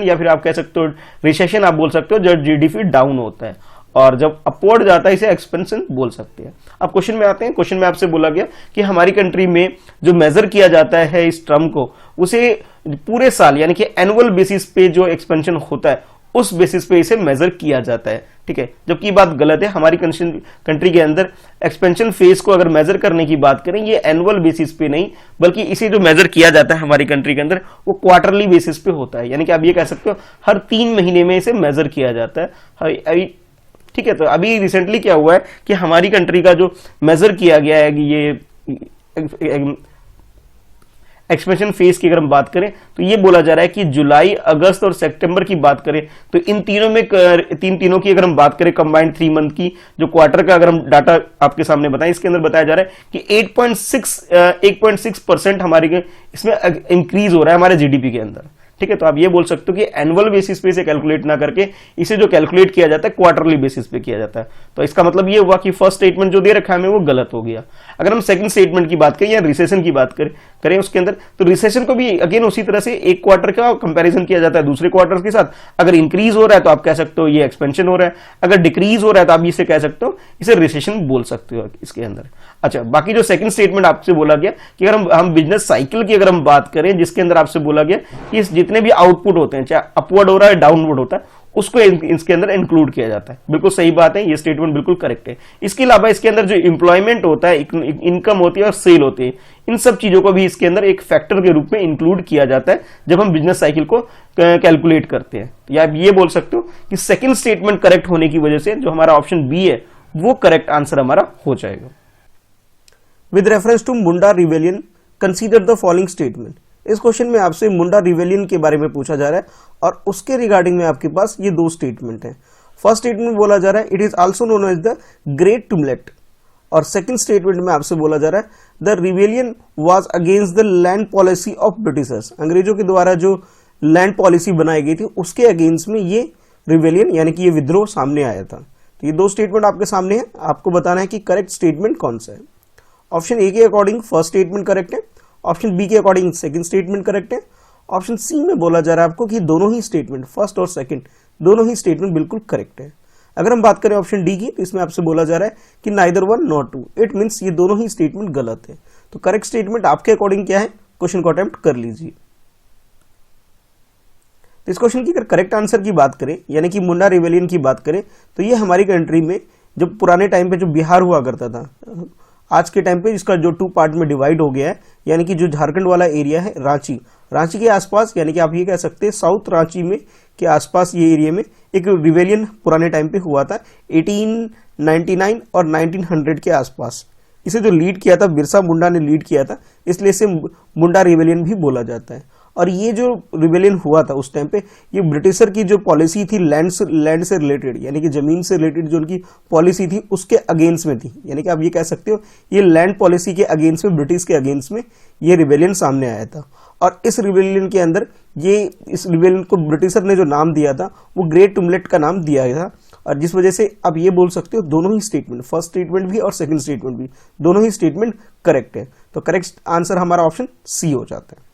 या फिर आप कह सकते हो रिसेशन आप बोल सकते हो जब जीडीपी डाउन होता है, और जब अपवर्ड जाता है इसे एक्सपेंशन बोल सकते हैं। अब क्वेश्चन में आते हैं। क्वेश्चन में आपसे बोला गया कि हमारी कंट्री में जो मेजर किया जाता है इस टर्म को, उसे पूरे साल यानी कि एनुअल बेसिस पे जो एक्सपेंशन होता है उस बेसिस पे इसे मेजर किया जाता है, ठीक है, जबकि ये बात गलत है। हमारी कंट्री के अंदर एक्सपेंशन फेज को अगर मेजर करने की बात करें ये एनुअल बेसिस पे नहीं, बल्कि इसे जो मेजर किया जाता है हमारी कंट्री के अंदर वो क्वार्टरली बेसिस पे होता है, यानी कि आप ये कह सकते हो हर 3 महीने में इसे मेजर किया जाता है। अभी ठीक है, तो अभी रिसेंटली क्या हुआ है कि हमारी कंट्री का जो मेजर किया गया है ये एक्सपेंशन फेज की अगर हम बात करें तो ये बोला जा रहा है कि जुलाई, अगस्त और सितंबर की बात करें तो इन तीनों में तीनों की अगर हम बात करें कंबाइंड 3 मंथ की जो क्वार्टर का अगर हम डाटा आपके सामने बताएं, इसके अंदर बताया जा रहा है कि 8.6% हमारे इसमें इंक्रीज हो रहा है हमारे जीडीपी के अंदर, ठीक है। तो आप ये बोल सकते हो कि एनुअल बेसिस पे इसे कैलकुलेट ना करके इसे जो कैलकुलेट किया जाता है क्वार्टरली बेसिस पे किया जाता है। तो इसका मतलब ये हुआ कि फर्स्ट स्टेटमेंट जो दे रखा है हमें वो गलत हो गया। अगर हम सेकंड स्टेटमेंट की बात करें या रिसेशन की बात करें उसके अंदर, तो रिसेशन को भी अगेन उसी तरह से एक क्वार्टर का कंपैरिजन किया जाता है दूसरे क्वार्टर के साथ। अगर इंक्रीज हो रहा है तो आप कह सकते हो ये एक्सपेंशन हो रहा है, अगर डिक्रीज हो रहा है तो आप इसे कह सकते हो इसे रिसेशन बोल सकते हो इसके अंदर। अच्छा, बाकी जो सेकंड स्टेटमेंट आपसे बोला गया कि अगर हम बिजनेस साइकिल की अगर हम बात करें जिसके अंदर आपसे बोला गया कि जितने भी आउटपुट होते हैं चाहे अपवर्ड हो रहा है डाउनवर्ड होता है उसको इसके अंदर इंक्लूड किया जाता है। बिल्कुल सही बात है, ये स्टेटमेंट बिल्कुल करेक्ट है। इसके अलावा इसके अंदर जो एम्प्लॉयमेंट होता है, इनकम होती है और सेल होती है, इन सब चीजों को भी इसके अंदर एक फैक्टर के रूप में इंक्लूड किया जाता है जब हम बिजनेस साइकिल को कैलकुलेट करते हैं। या आप ये बोल सकते हो कि सेकंड स्टेटमेंट करेक्ट होने की वजह से जो हमारा ऑप्शन बी है वो करेक्ट आंसर हमारा हो जाएगा। With reference to Munda rebellion consider the following statement. इस क्वेश्चन में आपसे मुंडा रिवेलियन के बारे में पूछा जा रहा है और उसके रिगार्डिंग में आपके पास ये दो स्टेटमेंट हैं। फर्स्ट स्टेटमेंट बोला जा रहा है it is also known as the great tumult, और सेकंड स्टेटमेंट में आपसे बोला जा रहा है the rebellion was against the land policy of Britishers. अंग्रेजों के द्वारा जो लैंड पॉलिसी बनाई गई थी उसके अगेंस्ट में ये रिवेलियन यानी कि ये विद्रोह सामने आया था। तो ये दो स्टेटमेंट आपके सामने है, आपको बताना है कि करेक्ट स्टेटमेंट कौन सा है। ऑप्शन ए के अकॉर्डिंग फर्स्ट स्टेटमेंट करेक्ट है, ऑप्शन बी के अकॉर्डिंग सेकंड स्टेटमेंट करेक्ट है, ऑप्शन सी में बोला जा रहा है आपको कि दोनों ही स्टेटमेंट फर्स्ट और सेकंड दोनों ही स्टेटमेंट बिल्कुल करेक्ट है। अगर हम बात करें ऑप्शन डी की तो इसमें आपसे बोला जा रहा है कि neither one not two, it means ये दोनों ही स्टेटमेंट गलत है। तो करेक्ट स्टेटमेंट आपके अकॉर्डिंग क्या है, क्वेश्चन को अटेम्प्ट कर लीजिए। तो इस क्वेश्चन की अगर करेक्ट आंसर की बात करें यानी कि मुंडा रिवेलियन की बात करें तो ये हमारी कंट्री में जब पुराने टाइम पे जो बिहार हुआ करता था, आज के टाइम पे इसका जो 2 पार्ट में डिवाइड हो गया है, यानी कि जो झारखंड वाला एरिया है रांची, रांची के आसपास, यानी कि आप ये कह सकते हैं साउथ रांची में के आसपास ये एरिया में एक रिवेलियन पुराने टाइम पे हुआ था 1899 और 1900 के आसपास। इसे जो लीड किया था बिरसा मुंडा ने लीड किया था, इसलिए इसे मुंडा रिवेलियन भी बोला जाता है। और ये जो रिवेलियन हुआ था उस टाइम पे, ये ब्रिटिशर की जो पॉलिसी थी लैंड से रिलेटेड, यानी कि जमीन से रिलेटेड जो उनकी पॉलिसी थी उसके अगेंस्ट में थी। यानी कि आप ये कह सकते हो ये लैंड पॉलिसी के अगेंस्ट में, ब्रिटिश के अगेंस्ट में ये रिवेलियन सामने आया था। और इस रिवेलियन के अंदर इस रिवेलियन को ब्रिटिशर ने जो नाम दिया था वो ग्रेट टुमलेट का नाम दिया गया था। और जिस वजह से आप ये बोल सकते हो दोनों ही स्टेटमेंट, फर्स्ट स्टेटमेंट भी और सेकंड स्टेटमेंट भी, दोनों ही स्टेटमेंट करेक्ट है। तो करेक्ट आंसर हमारा ऑप्शन सी हो जाता है।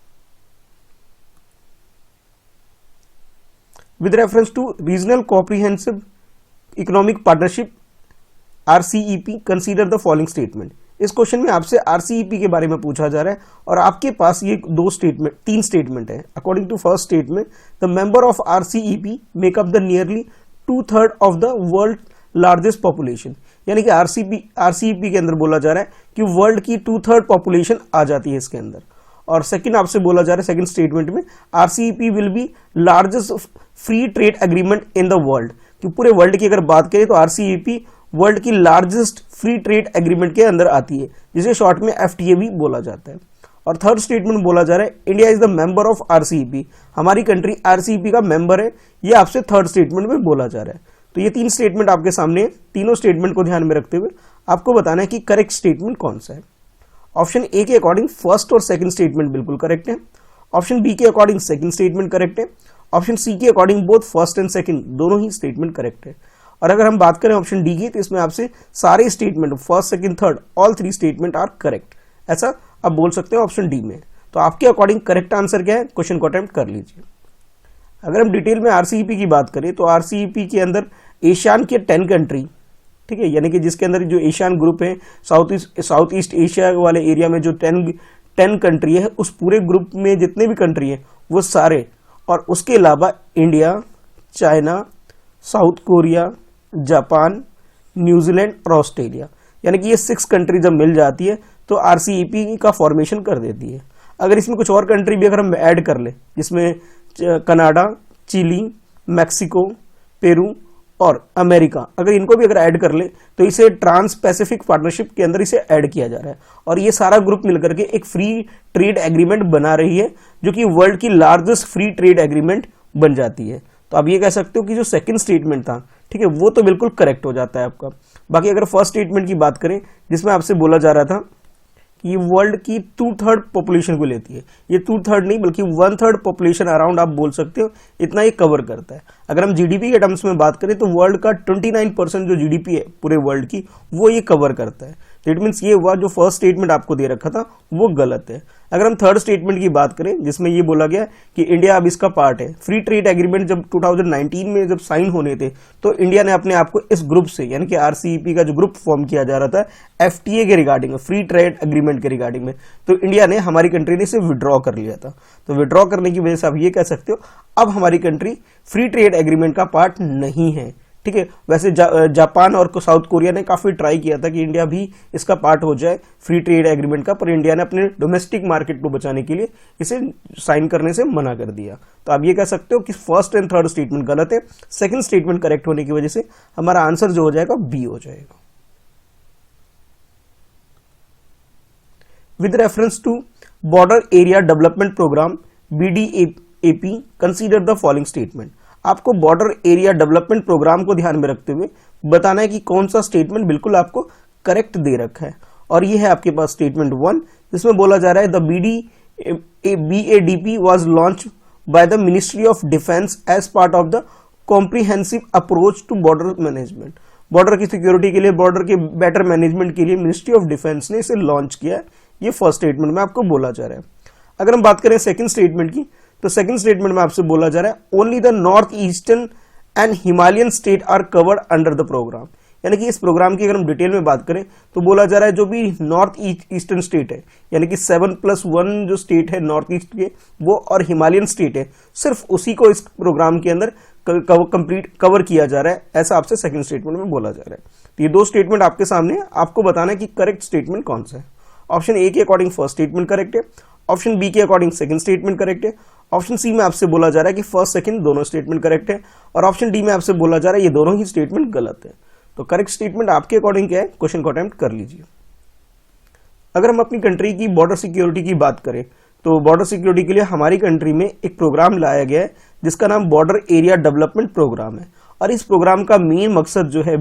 With reference to Regional Comprehensive Economic Partnership RCEP, consider the following statement। इस क्वेश्चन में आपसे RCEP के बारे में पूछा जा रहा है और आपके पास ये तीन स्टेटमेंट है। According to first statement, the member of RCEP make up the nearly 2/3 of the world largest population. यानी कि RCEP के अंदर बोला जा रहा है कि वर्ल्ड की 2/3 पॉपुलेशन आ जाती है इसके अंदर। और सेकंड आपसे बोला जा रहा है सेकंड स्टेटमेंट में, RCEP will be largest free trade agreement in the world. कि पूरे वर्ल्ड की अगर बात करें तो RCEP वर्ल्ड की लार्जेस्ट फ्री ट्रेड एग्रीमेंट के अंदर आती है, जिसे शॉर्ट में FTA भी बोला जाता है। और थर्ड स्टेटमेंट बोला जा रहा है India is the member of RCEP, हमारी कंट्री RCEP का मेंबर है, ये आपसे थर्ड स्टेटमेंट में बोला जा रहा है। तो ये तीन स्टेटमेंट आपके सामने है, तीनों स्टेटमेंट को ध्यान में रखते हुए आपको बताना है कि करेक्ट स्टेटमेंट कौन सा है। ऑप्शन ए के अकॉर्डिंग फर्स्ट और सेकंड स्टेटमेंट बिल्कुल करेक्ट है, ऑप्शन बी के अकॉर्डिंग सेकंड स्टेटमेंट करेक्ट है, ऑप्शन सी के according both first and second दोनों ही स्टेटमेंट करेक्ट है। और अगर हम बात करें ऑप्शन डी की, तो इसमें आपसे सारे statement first second third all 3 statement are correct, ऐसा आप बोल सकते हो ऑप्शन डी में। तो आपके अकॉर्डिंग करेक्ट आंसर क्या है, क्वेश्चन को अटेम्प्ट कर लीजिए। अगर हम डिटेल में RCEP की बात करें तो RCEP के अंदर एशियान के 10 कंट्री, ठीक है, यानी कि जिसके अंदर जो एशियन ग्रुप है साउथ ईस्ट एशिया वाले एरिया में जो 10 कंट्री है, उस पूरे ग्रुप में जितने भी कंट्री है वो सारे, और उसके अलावा India, China, south Korea, Japan, New Zealand और ऑस्ट्रेलिया, यानी कि ये 6 कंट्री जब मिल जाती है तो RCEP का फॉर्मेशन कर देती है। अगर इसमें कुछ और कंट्री भी अगर हम ऐड कर ले, जिसमें कनाडा, चिली, मैक्सिको, पेरू और अमेरिका, अगर इनको भी अगर ऐड कर ले तो इसे ट्रांस पैसिफिक पार्टनरशिप के अंदर इसे ऐड किया जा रहा है। और ये सारा ग्रुप मिलकर के एक फ्री ट्रेड एग्रीमेंट बना रही है, जो कि वर्ल्ड की लार्जेस्ट फ्री ट्रेड एग्रीमेंट बन जाती है। तो आप ये कह सकते हो कि जो सेकंड स्टेटमेंट था, ठीक है, वो तो बिल्कुल करेक्ट हो जाता है आपका। बाकी अगर फर्स्ट स्टेटमेंट की बात करें, जिसमें आपसे बोला जा रहा था कि वर्ल्ड की 2/3 पॉपुलेशन को लेती है, ये 2/3 नहीं बल्कि 1/3 पॉपुलेशन अराउंड आप बोल सकते हो, इतना ये कवर करता है। अगर हम GDP के टर्म्स में बात करें तो वर्ल्ड का 29% जो GDP है पूरे वर्ल्ड की, वो ये कवर करता है। तो इट मीन्स ये हुआ जो फर्स्ट स्टेटमेंट आपको दे रखा था वो गलत है। अगर हम थर्ड स्टेटमेंट की बात करें, जिसमें ये बोला गया कि इंडिया अब इसका पार्ट है, फ्री ट्रेड एग्रीमेंट जब 2019 में जब साइन होने थे तो इंडिया ने अपने आप को इस ग्रुप से, यानी कि RCEP का जो ग्रुप फॉर्म किया जा रहा था FTA के रिगार्डिंग, फ्री ट्रेड एग्रीमेंट के रिगार्डिंग में, तो इंडिया ने, हमारी कंट्री ने इसे विड्रॉ कर लिया था। तो विड्रॉ करने की वजह से आप ये कह सकते हो अब हमारी कंट्री फ्री ट्रेड एग्रीमेंट का पार्ट नहीं है, ठीक है। वैसे जापान और साउथ कोरिया ने काफी ट्राई किया था कि इंडिया भी इसका पार्ट हो जाए फ्री ट्रेड एग्रीमेंट का, पर इंडिया ने अपने डोमेस्टिक मार्केट को बचाने के लिए इसे साइन करने से मना कर दिया। तो आप ये कह सकते हो कि फर्स्ट एंड थर्ड स्टेटमेंट गलत है, सेकंड स्टेटमेंट करेक्ट होने की वजह से हमारा आंसर जो हो जाएगा बी हो जाएगा। With reference to border area development programme BDAP, consider the following statement. आपको बॉर्डर एरिया डेवलपमेंट प्रोग्राम को ध्यान में रखते हुए बताना है कि कौन सा स्टेटमेंट बिल्कुल आपको करेक्ट दे रखा है। और ये है आपके पास स्टेटमेंट 1, जिसमें बोला जा रहा है the BADP was launch by the ministry of defence as part of the comprehensive approach to border management. Border की सिक्योरिटी के लिए, बॉर्डर के बेटर मैनेजमेंट के लिए मिनिस्ट्री ऑफ डिफेंस ने इसे लॉन्च किया है। ये फर्स्ट स्टेटमेंट में आपको बोला जा रहा है। अगर हम बात करें सेकंड स्टेटमेंट की, तो सेकंड स्टेटमेंट में आपसे बोला जा रहा है only the north eastern and Himalayan state are covered under the programme. यानी कि इस प्रोग्राम की अगर हम डिटेल में बात करें तो बोला जा रहा है जो भी नॉर्थ ईस्टर्न स्टेट है, यानी कि 7+1 जो स्टेट है नॉर्थ ईस्ट के, वो और हिमालयन स्टेट है, सिर्फ उसी को इस प्रोग्राम के अंदर कंप्लीट कवर किया जा रहा है, ऐसा आपसे सेकंड स्टेटमेंट में बोला जा रहा है। तो ये दो स्टेटमेंट आपके सामने है, आपको बताना है कि करेक्ट स्टेटमेंट कौन सा है। ऑप्शन ए के अकॉर्डिंग फर्स्ट स्टेटमेंट करेक्ट है, ऑप्शन बी के अकॉर्डिंग सेकंड स्टेटमेंट करेक्ट है, ऑप्शन सी में आपसे बोला जा रहा है कि फर्स्ट सेकंड दोनों स्टेटमेंट करेक्ट है, और ऑप्शन डी में आपसे बोला जा रहा है ये दोनों ही स्टेटमेंट गलत है। तो करेक्ट स्टेटमेंट आपके अकॉर्डिंग क्या है, क्वेश्चन को अटेम्प्ट कर लीजिए। अगर हम अपनी कंट्री की बॉर्डर सिक्योरिटी की बात करें तो बॉर्डर सिक्योरिटी के लिए हमारी कंट्री में एक प्रोग्राम लाया गया है जिसका नाम बॉर्डर एरिया डेवलपमेंट प्रोग्राम है। और इस प्रोग्राम का मेन मकसद जो है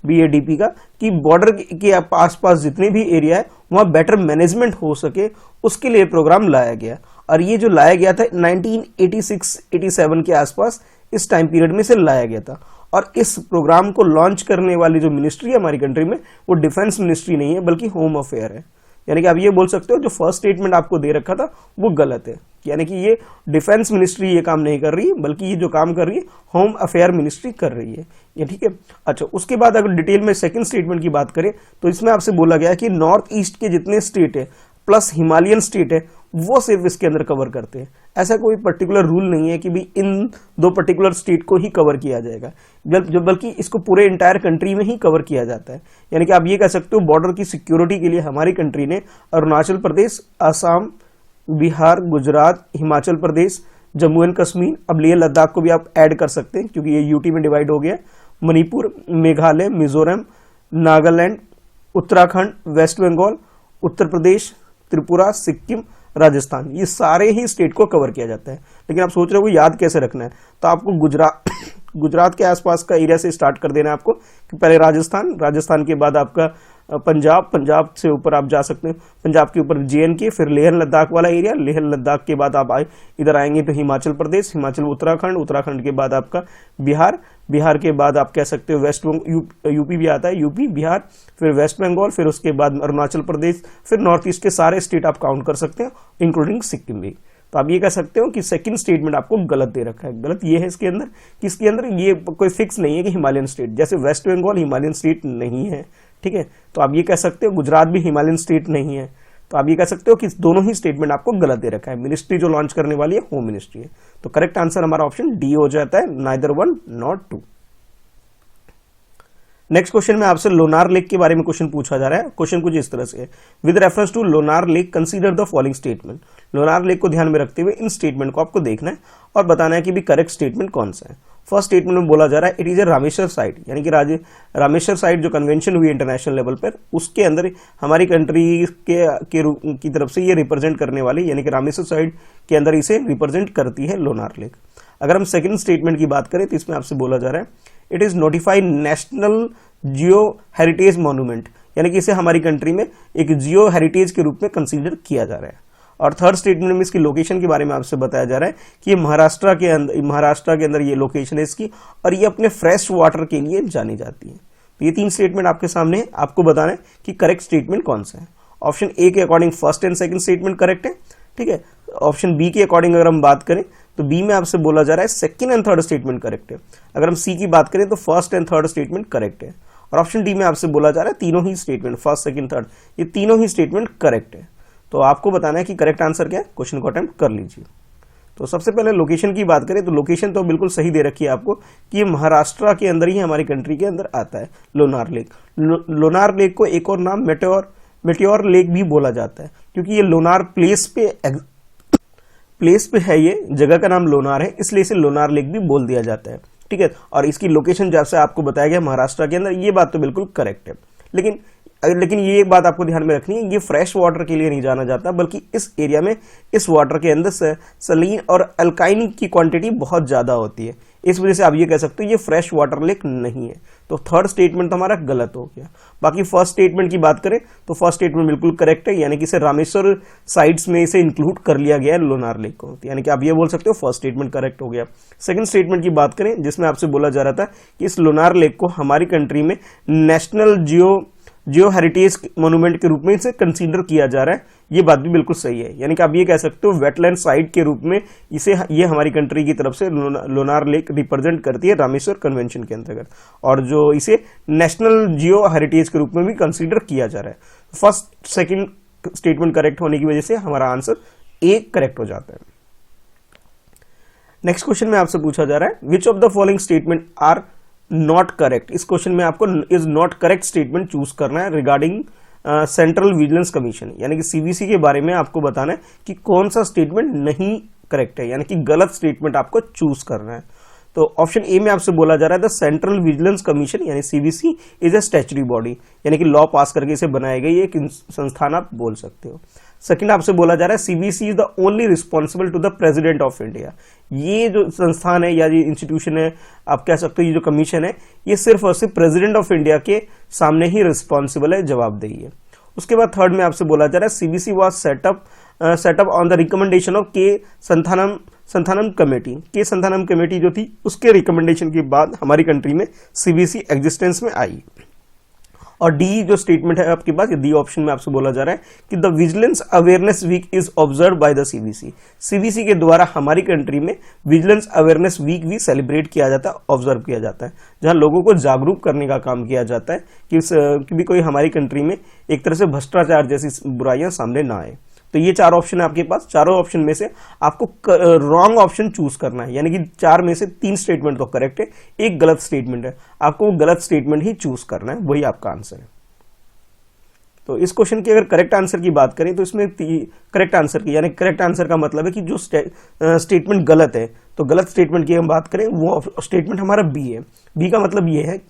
BADP का, कि बॉर्डर के आसपास जितने भी एरिया है वहाँ बेटर मैनेजमेंट हो सके, उसके लिए प्रोग्राम लाया गया। और ये जो लाया गया था 1986-87 के आसपास, इस टाइम पीरियड में से लाया गया था। और इस प्रोग्राम को लॉन्च करने वाली जो मिनिस्ट्री है हमारी कंट्री में, वो डिफेंस मिनिस्ट्री नहीं है बल्कि होम अफेयर है। यानी कि आप ये बोल सकते हो जो फर्स्ट स्टेटमेंट आपको दे रखा था वो गलत है, यानी कि ये डिफेंस मिनिस्ट्री ये काम नहीं कर रही है, बल्कि ये जो काम कर रही है होम अफेयर मिनिस्ट्री कर रही है, ये ठीक है। अच्छा, उसके बाद अगर डिटेल में सेकंड स्टेटमेंट की बात करें तो इसमें आपसे बोला गया कि नॉर्थ ईस्ट के जितने स्टेट है प्लस हिमालयन स्टेट है वो सिर्फ इसके अंदर कवर करते हैं। ऐसा कोई पर्टिकुलर रूल नहीं है कि भी इन दो पर्टिकुलर स्टेट को ही कवर किया जाएगा, बल्कि इसको पूरे इंटायर कंट्री में ही कवर किया जाता है। यानी कि आप ये कह सकते हो बॉर्डर की सिक्योरिटी के लिए हमारी कंट्री ने अरुणाचल प्रदेश, असम, बिहार, गुजरात, हिमाचल प्रदेश, जम्मू एंड कश्मीर, अब लेह लद्दाख को भी आप ऐड कर सकते हैं क्योंकि ये यूटी में डिवाइड हो गया, मणिपुर, मेघालय, मिजोरम, नागालैंड, उत्तराखंड, वेस्ट बंगाल, उत्तर प्रदेश, त्रिपुरा, सिक्किम, राजस्थान, ये सारे ही स्टेट को कवर किया जाता है। लेकिन आप सोच रहे हो याद कैसे रखना है, तो आपको गुजरात के आसपास का एरिया से स्टार्ट कर देना है आपको, कि पहले राजस्थान के बाद आपका पंजाब से ऊपर आप जा सकते हैं, पंजाब के ऊपर JNK, फिर लेह लद्दाख वाला एरिया, लेह लद्दाख के बाद आप इधर आएंगे तो हिमाचल प्रदेश, हिमाचल उत्तराखंड के बाद आपका बिहार के बाद आप कह सकते हो वेस्ट यूपी भी आता है, यूपी, बिहार, फिर वेस्ट बंगाल, फिर उसके बाद अरुणाचल प्रदेश, फिर नॉर्थ ईस्ट के सारे स्टेट आप काउंट कर सकते हैं इंक्लूडिंग सिक्किम भी। तो आप ये कह सकते हो कि सेकंड स्टेटमेंट आपको गलत दे रखा है। गलत ये है इसके अंदर कि इसके अंदर ये कोई फिक्स नहीं है कि हिमालयन स्टेट, जैसे वेस्ट बंगाल हिमालयन स्टेट नहीं है, ठीक है। तो आप ये कह सकते हो गुजरात भी हिमालयन स्टेट नहीं है। तो आप ये कह सकते हो कि दोनों ही स्टेटमेंट आपको गलत दे रखा है। मिनिस्ट्री जो लॉन्च करने वाली है होम मिनिस्ट्री है। तो करेक्ट आंसर हमारा ऑप्शन डी हो जाता है, neither one not two. Next question में आपसे लोनार लेक के बारे में क्वेश्चन पूछा जा रहा है। क्वेश्चन कुछ इस तरह से है, with reference to Lonar lake consider the following statement. Lonar lake को ध्यान में रखते हुए इन स्टेटमेंट को आपको देखना है और बताना है कि भी करेक्ट स्टेटमेंट कौन सा है। फर्स्ट स्टेटमेंट में बोला जा रहा है it is a Rameshwar site, यानी कि रामेश्वर साइट जो कन्वेंशन हुई इंटरनेशनल लेवल पर, उसके अंदर हमारी कंट्री की तरफ से ये रिप्रेजेंट करने वाली, यानी कि रामेश्वर साइट के अंदर इसे रिप्रेजेंट करती है लोनार लेक। अगर हम सेकंड स्टेटमेंट की बात करें तो इसमें आपसे बोला जा रहा है it is notified national Jio heritage monument, यानी कि इसे हमारी कंट्री में एक जियो हेरिटेज के रूप में कंसीडर किया जा रहा है। और थर्ड स्टेटमेंट में इसकी लोकेशन के बारे में आपसे बताया जा रहा है कि ये महाराष्ट्र के अंदर ये लोकेशन है इसकी, और ये अपने फ्रेश वाटर के लिए जानी जाती है। तो ये तीन स्टेटमेंट आपके सामने है, आपको बताना है कि करेक्ट स्टेटमेंट कौन सा है। ऑप्शन ए के according first and second statement correct है, ठीक है। ऑप्शन बी के अकॉर्डिंग अगर हम बात करें तो बी में आपसे बोला जा रहा है second and third statement correct है। अगर हम सी की बात करें तो first and third statement correct है। और ऑप्शन डी में आपसे बोला जा रहा है तीनों ही स्टेटमेंट, फर्स्ट सेकंड थर्ड, ये तीनों ही स्टेटमेंट करेक्ट है। तो आपको बताना है कि करेक्ट आंसर क्या है, क्वेश्चन को अटेम्प्ट कर लीजिए। तो सबसे पहले लोकेशन की बात करें तो लोकेशन तो बिल्कुल सही दे रखी है आपको कि ये महाराष्ट्र के अंदर ही हमारी कंट्री के अंदर आता है लोनार लेक। लोनार लेक को एक और नाम मेटेओर लेक भी बोला जाता है, क्योंकि ये लोनार प्लेस पे है, ये जगह का नाम लोनार है, इसलिए इसे लोनार लेक भी बोल दिया जाता है, ठीक है। और इसकी लोकेशन जैसे आपको बताया गया महाराष्ट्र के अंदर, ये बात तो बिल्कुल करेक्ट है। लेकिन ये एक बात आपको ध्यान में रखनी है, ये फ्रेश वाटर के लिए नहीं जाना जाता, बल्कि इस एरिया में इस वाटर के अंदर से सलीन और अल्काइन की क्वांटिटी बहुत ज्यादा होती है, इस वजह से आप ये कह सकते हो ये फ्रेश वाटर लेक नहीं है। तो थर्ड स्टेटमेंट तो हमारा गलत हो गया। बाकी फर्स्ट स्टेटमेंट की बात करें तो फर्स्ट स्टेटमेंट बिल्कुल करेक्ट है, यानी कि इसे रामेश्वर साइट्स में इसे इंक्लूड कर लिया गया है लोनार लेक को, यानी कि आप ये बोल सकते हो फर्स्ट स्टेटमेंट करेक्ट हो गया। सेकंड स्टेटमेंट की बात करें जिसमें आपसे बोला जा रहा था कि इस लोनार लेक को हमारी कंट्री में नेशनल जियो हेरिटेज मोन्यूमेंट के रूप में इसे कंसीडर किया जा रहा है, ये बात भी बिल्कुल सही है। यानी कि आप ये कह सकते हो वेटलैंड साइट के रूप में ये हमारी कंट्री की तरफ से लोनार लेक रिप्रेजेंट करती है रामेश्वर कन्वेंशन के अंतर्गत, और जो इसे नेशनल जियो हेरिटेज के रूप में भी कंसीडर किया जा रहा है। फर्स्ट सेकंड स्टेटमेंट करेक्ट होने की वजह से हमारा आंसर ए करेक्ट हो जाता है। नेक्स्ट क्वेश्चन में आपसे पूछा जा रहा है which of the following statement are not correct, इस क्वेश्चन में आपको is not correct statement choose करना है रिगार्डिंग सेंट्रल विजिलेंस कमीशन, यानी कि सीवीसी के बारे में आपको बताना है कि कौन सा स्टेटमेंट नहीं करेक्ट है, यानी कि गलत स्टेटमेंट आपको चूज करना है। तो ऑप्शन ए में आपसे बोला जा रहा है द सेंट्रल विजिलेंस कमीशन यानी CVC is a statutory body, यानी कि लॉ पास करके इसे बनाई गई एक संस्थान आप बोल सकते हो। सेकंड आपसे बोला जा रहा है CVC is the only responsible to the president of India, ये जो संस्थान है या ये इंस्टीट्यूशन है आप कह सकते हो, ये जो कमीशन है ये सिर्फ और सिर्फ प्रेसिडेंट ऑफ इंडिया के सामने ही रिस्पॉन्सिबल है, जवाबदेही है। उसके बाद थर्ड में आपसे बोला जा रहा है CVC was setup on the recommendation of के संथानम कमेटी, के संथानम कमेटी जो थी उसके रिकमेंडेशन के बाद हमारी कंट्री में सीवीसी एग्जिस्टेंस में आई। और डी जो स्टेटमेंट है आपके पास, डी ऑप्शन में आपसे बोला जा रहा है कि the vigilance awareness week is observe by the CVC, CVC के द्वारा हमारी कंट्री में विजिलेंस अवेयरनेस वीक भी सेलिब्रेट किया जाता है, ऑब्जर्व किया जाता है, जहां लोगों को जागरूक करने का काम किया जाता है कि भी कोई हमारी कंट्री में एक तरह से भ्रष्टाचार जैसी बुराइयां सामने ना आए। तो ये चार ऑप्शन है आपके पास, चारों ऑप्शन में से आपको रॉन्ग ऑप्शन चूज करना है, यानी कि चार में से तीन स्टेटमेंट तो करेक्ट है, एक गलत स्टेटमेंट है, आपको वो गलत स्टेटमेंट ही चूज करना है, वही आपका आंसर है। तो इस क्वेश्चन की अगर करेक्ट आंसर की बात करें तो इसमें करेक्ट आंसर की, यानी करेक्ट आंसर का मतलब है कि जो स्टेटमेंट गलत है, तो गलत स्टेटमेंट की हम बात करें वो स्टेटमेंट हमारा बी है। बी का मतलब ये है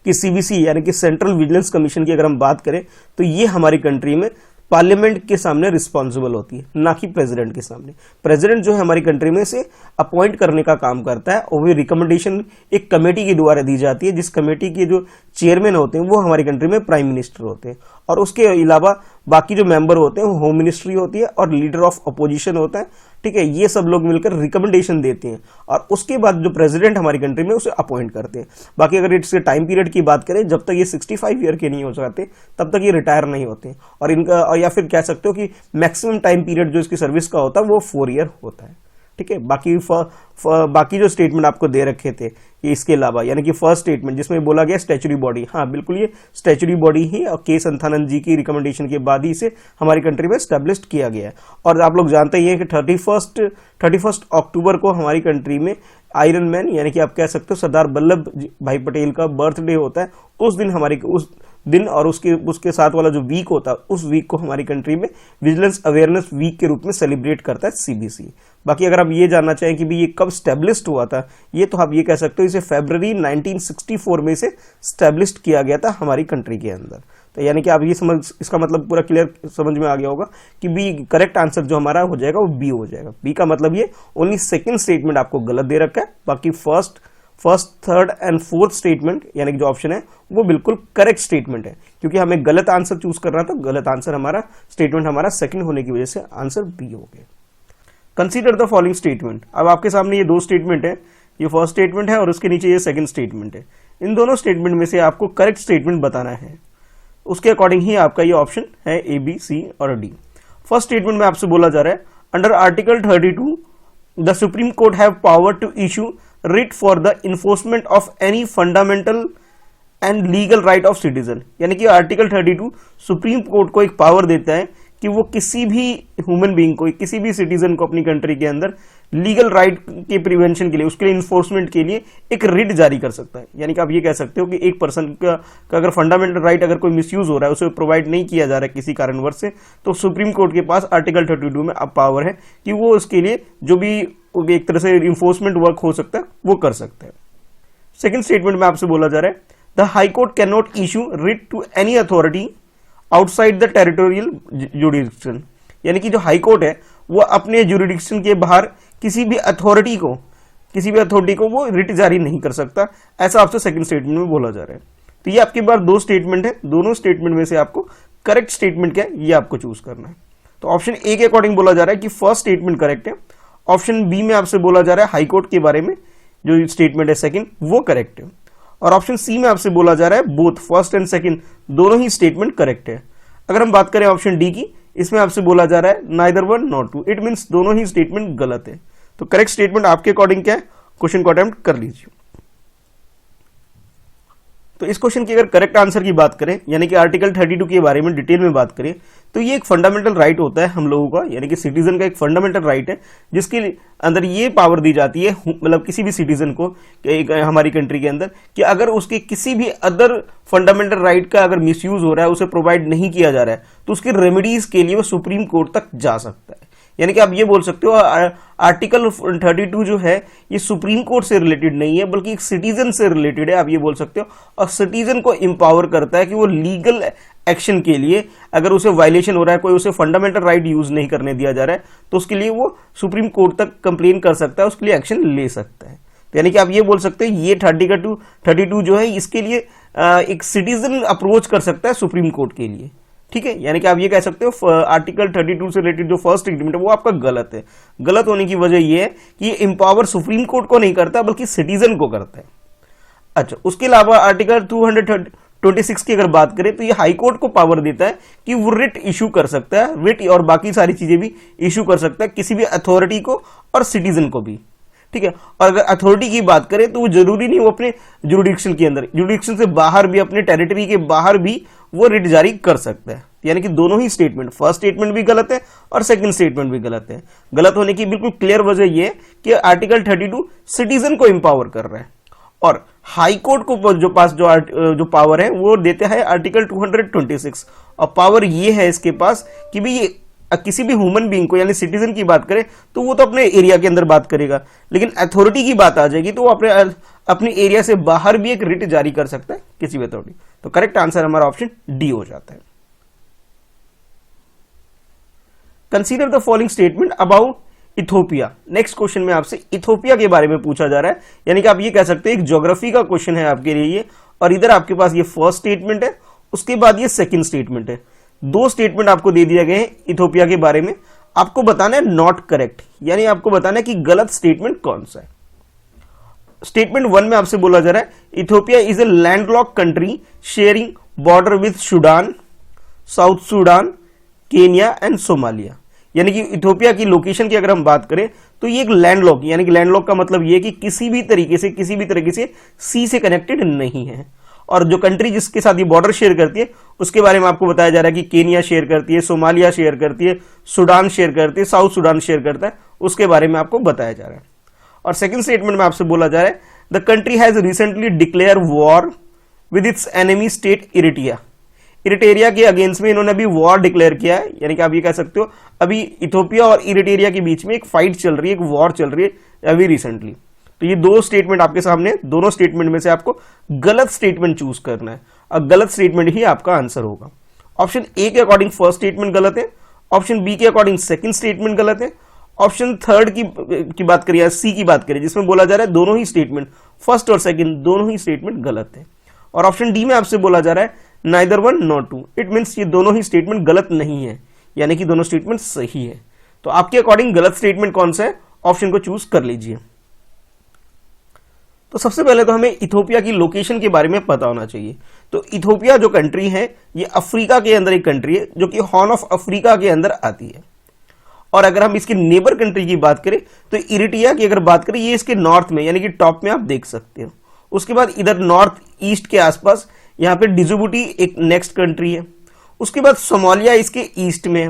कि सीवीसी यानी कि सेंट्रल विजिलेंस कमीशन की अगर हम बात करें तो ये हमारी कंट्री में पार्लियामेंट के सामने रिस्पॉन्सिबल होती है, ना कि प्रेसिडेंट के सामने। प्रेसिडेंट जो है हमारी कंट्री में से अपॉइंट करने का काम करता है और वो रिकमेंडेशन एक कमेटी के द्वारा दी जाती है, जिस कमेटी के जो चेयरमैन होते हैं वो हमारी कंट्री में प्राइम मिनिस्टर होते हैं, और उसके अलावा बाकी जो मेंबर होते हैं वो होम मिनिस्ट्री होती है और लीडर ऑफ अपोजिशन होता है, ठीक है। ये सब लोग मिलकर रिकमेंडेशन देते हैं और उसके बाद जो प्रेसिडेंट हमारी कंट्री में उसे अपॉइंट करते हैं। बाकी अगर इसके टाइम पीरियड की बात करें, जब तक ये 65 ईयर के नहीं हो जाते तब तक ये रिटायर नहीं होते, और इनका या फिर कह सकते हो कि मैक्सिमम टाइम पीरियड जो इसकी सर्विस का होता है वो 4 ईयर होता है, ठीक है। बाकी जो स्टेटमेंट आपको दे रखे थे ये इसके अलावा, यानी कि फर्स्ट स्टेटमेंट जिसमें बोला गया स्टैच्यूटरी बॉडी, हाँ बिल्कुल ये स्टैच्यूटरी बॉडी ही और के संथानंद जी की रिकमेंडेशन के बाद ही इसे हमारी कंट्री में स्टैब्लिश किया गया है। और आप लोग जानते ही हैं कि 31 अक्टूबर को हमारी कंट्री में आयरन मैन यानी कि आप कह सकते हो सरदार वल्लभ भाई पटेल का बर्थडे होता है। उस दिन और उसके साथ वाला जो वीक होता है उस वीक को हमारी कंट्री में विजिलेंस अवेयरनेस वीक के रूप में सेलिब्रेट करता है सीबीसी। बाकी अगर आप ये जानना चाहें कि भी ये कब स्टैब्लिश्ड हुआ था, ये तो आप ये कह सकते हो इसे फरवरी 1964 में इसे स्टैब्लिश्ड किया गया था हमारी कंट्री के अंदर। तो यानी कि आप ये समझ, इसका मतलब पूरा क्लियर समझ में आ गया होगा कि बी करेक्ट आंसर जो हमारा हो जाएगा वो बी हो जाएगा। बी का मतलब ये ओनली सेकंड स्टेटमेंट आपको गलत दे रखा है, बाकी first, third and fourth statement यानी कि जो ऑप्शन है वो बिल्कुल करेक्ट स्टेटमेंट है, क्योंकि हमें गलत आंसर चूज करना था। गलत आंसर हमारा स्टेटमेंट हमारा सेकंड होने की वजह से आंसर बी हो गया। Consider the following statement. अब आपके सामने ये दो स्टेटमेंट है, ये फर्स्ट स्टेटमेंट है और उसके नीचे ये सेकंड स्टेटमेंट है। इन दोनों स्टेटमेंट में से आपको करेक्ट स्टेटमेंट बताना है, उसके अकॉर्डिंग ही आपका ये ऑप्शन है ए, बी, सी और डी। फर्स्ट स्टेटमेंट में आपसे बोला जा रहा है under article 32 the supreme court have power to issue writ for the enforcement of any fundamental and legal right of citizen, यानी कि आर्टिकल 32 सुप्रीम कोर्ट को एक पावर देता है कि वो किसी भी ह्यूमन बीइंग को, किसी भी सिटीजन को अपनी कंट्री के अंदर लीगल राइट के प्रिवेंशन के लिए, उसके लिए इन्फोर्समेंट के लिए एक रिट जारी कर सकता है। यानी कि आप ये कह सकते हो कि एक पर्सन का अगर फंडामेंटल राइट अगर कोई मिसयूज हो रहा है, उसे प्रोवाइड नहीं किया जा रहा है किसी कारणवश से, तो सुप्रीम कोर्ट के पास आर्टिकल 32 में अब पावर है कि वो उसके लिए जो भी एक तरह से इन्फोर्समेंट वर्क हो सकता है वो कर सकता है। सेकेंड स्टेटमेंट में आपसे बोला जा रहा है the high court can not issue writ to any authority outside the territorial jurisdiction, यानी कि जो हाई कोर्ट है वो अपने जुरिडिक्शन के बाहर किसी भी अथॉरिटी को वो रिट जारी नहीं कर सकता, ऐसा आपसे सेकंड स्टेटमेंट में बोला जा रहा है। तो ये आपके पास दो स्टेटमेंट है, दोनों स्टेटमेंट में से आपको करेक्ट स्टेटमेंट क्या है ये आपको चूज करना है। तो ऑप्शन ए के अकॉर्डिंग बोला जा रहा है कि फर्स्ट स्टेटमेंट करेक्ट है। ऑप्शन बी में आपसे बोला जा रहा है हाई कोर्ट के बारे में जो स्टेटमेंट है सेकंड वो करेक्ट है, और ऑप्शन सी में आपसे बोला जा रहा है बोथ फर्स्ट एंड सेकंड दोनों ही स्टेटमेंट करेक्ट है। अगर हम बात करें ऑप्शन डी की, इसमें आपसे बोला जा रहा है neither one nor two, it means दोनों ही स्टेटमेंट गलत है। तो करेक्ट स्टेटमेंट आपके अकॉर्डिंग क्या है, क्वेश्चन को अटेम्प्ट कर लीजिए। तो इस क्वेश्चन की अगर करेक्ट आंसर की बात करें, यानी कि आर्टिकल 32 के बारे में डिटेल में बात करें, तो ये एक फंडामेंटल राइट होता है हम लोगों का, यानी कि सिटीजन का एक फंडामेंटल राइट है, जिसके अंदर ये पावर दी जाती है मतलब किसी भी सिटीजन को हमारी कंट्री के अंदर, कि अगर उसके किसी भी अदर फंडामेंटल राइट का अगर मिसयूज हो रहा है, उसे प्रोवाइड नहीं किया जा रहा है, तो उसकी रेमेडीज के लिए वो सुप्रीम कोर्ट तक जा सकता है। यानी कि आप ये बोल सकते हो आर्टिकल 32 जो है ये सुप्रीम कोर्ट से रिलेटेड नहीं है, बल्कि एक सिटीजन से रिलेटेड है, आप ये बोल सकते हो। और सिटीजन को एम्पावर करता है कि वो लीगल एक्शन के लिए, अगर उसे वायलेशन हो रहा है, कोई उसे फंडामेंटल राइट यूज नहीं करने दिया जा रहा है, तो उसके लिए वो सुप्रीम कोर्ट तक कंप्लेन कर सकता है, उसके लिए एक्शन ले सकता है। तो यानी कि आप ये बोल सकते हैं ये 32 जो है इसके लिए एक सिटीजन अप्रोच कर सकता है सुप्रीम कोर्ट के लिए, ठीक है। यानी कि आप ये कह सकते हो आर्टिकल 32 से रिलेटेड जो फर्स्ट स्टेटमेंट है वो आपका गलत है। गलत होने की वजह ये है कि ये एम्पावर सुप्रीम कोर्ट को नहीं करता बल्कि सिटीजन को करता है। अच्छा, उसके अलावा आर्टिकल 226 की अगर बात करें तो ये हाई कोर्ट को पावर देता है कि वो रिट इशू कर सकता है, रिट और बाकी सारी चीजें भी इशू कर सकता है किसी भी अथॉरिटी को और सिटीजन को भी, ठीक है। और अगर अथॉरिटी की बात करें तो वो जरूरी नहीं वो अपने जुरिडिक्शन के अंदर, जुरिडिक्शन से बाहर भी, अपने टेरिटरी के बाहर भी वो रिट जारी कर सकता है। यानी कि दोनों ही स्टेटमेंट, फर्स्ट स्टेटमेंट भी गलत है और सेकंड स्टेटमेंट भी गलत है। गलत होने की बिल्कुल क्लियर वजह यह है कि आर्टिकल 32 सिटीजन को एम्पावर कर रहा है और हाई कोर्ट को जो पास जो पावर है वो देता है आर्टिकल 226। और पावर ये है इसके पास कि भी ये किसी भी ह्यूमन बीइंग को, यानी सिटीजन की बात करें तो वो तो अपने एरिया के अंदर बात करेगा, लेकिन अथॉरिटी की बात आ जाएगी तो वो अपने एरिया से बाहर भी एक रिट जारी कर सकता है किसी भी अथॉरिटी। तो करेक्ट आंसर हमारा ऑप्शन डी हो जाता है। Consider the following statement about Ethiopia. Next question में आपसे इथोपिया के बारे में पूछा जा रहा है, यानी कि आप ये कह सकते हैं एक ज्योग्राफी का क्वेश्चन है आपके लिए ये। और इधर आपके पास ये फर्स्ट स्टेटमेंट है, उसके बाद ये सेकंड स्टेटमेंट है। दो स्टेटमेंट आपको दे दिए गए हैं इथोपिया के बारे में, आपको बताना है नॉट करेक्ट, यानी आपको बताना है कि गलत स्टेटमेंट कौन सा है। स्टेटमेंट 1 में आपसे बोला जा रहा है Ethiopia is a landlocked country sharing border with Sudan, South Sudan, Kenya and Somalia. यानी कि इथोपिया की लोकेशन की अगर हम बात करें तो ये एक लैंडलॉक, यानी कि लैंडलॉक का मतलब ये है कि किसी भी तरीके से सी से कनेक्टेड नहीं है। और जो कंट्री जिसके साथ ये बॉर्डर शेयर करती है उसके बारे में आपको बताया जा रहा है कि केनिया शेयर करती है, सोमालिया शेयर करती है, सूडान शेयर करती है, साउथ सूडान शेयर करता है, उसके बारे में आपको बताया जा रहा है। और सेकंड स्टेटमेंट में आपसे बोला जा रहा है the country has recently declare war with its enemy state Eritrea. Eritrea के अगेंस्ट में इन्होंने अभी वॉर डिक्लेयर किया है, यानी कि आप ये कह सकते हो अभी इथोपिया और इरिट्रिया के बीच में एक फाइट चल रही है, एक वॉर चल रही है अभी रिसेंटली। तो ये दो स्टेटमेंट आपके सामने, दोनों स्टेटमेंट में से आपको गलत स्टेटमेंट चूज करना है और गलत स्टेटमेंट ही आपका आंसर होगा। ऑप्शन ए के अकॉर्डिंग फर्स्ट स्टेटमेंट गलत है, ऑप्शन बी के अकॉर्डिंग सेकंड स्टेटमेंट गलत है, ऑप्शन थर्ड की बात करिए, सी की बात करिए जिसमें बोला जा रहा है दोनों ही स्टेटमेंट, फर्स्ट और सेकंड दोनों ही स्टेटमेंट गलत है। और ऑप्शन डी में आपसे बोला जा रहा है neither one not two, it means ये दोनों ही स्टेटमेंट गलत नहीं है, यानी कि दोनों स्टेटमेंट सही है। तो आपके अकॉर्डिंग गलत स्टेटमेंट कौन सा है, ऑप्शन को चूज कर लीजिए। तो सबसे पहले तो हमें इथोपिया की लोकेशन के बारे में पता होना चाहिए। तो इथोपिया जो कंट्री है ये अफ्रीका के अंदर एक कंट्री है जो कि हॉर्न ऑफ अफ्रीका के अंदर आती है। और अगर हम इसके नेबर कंट्री की बात करें तो इरिट्रिया की अगर बात करें ये इसके नॉर्थ में, यानी कि टॉप में आप देख सकते हो। उसके बाद इधर नॉर्थ ईस्ट के आसपास यहाँ पे डिजिबूटी एक नेक्स्ट कंट्री है। उसके बाद सोमालिया इसके ईस्ट में है।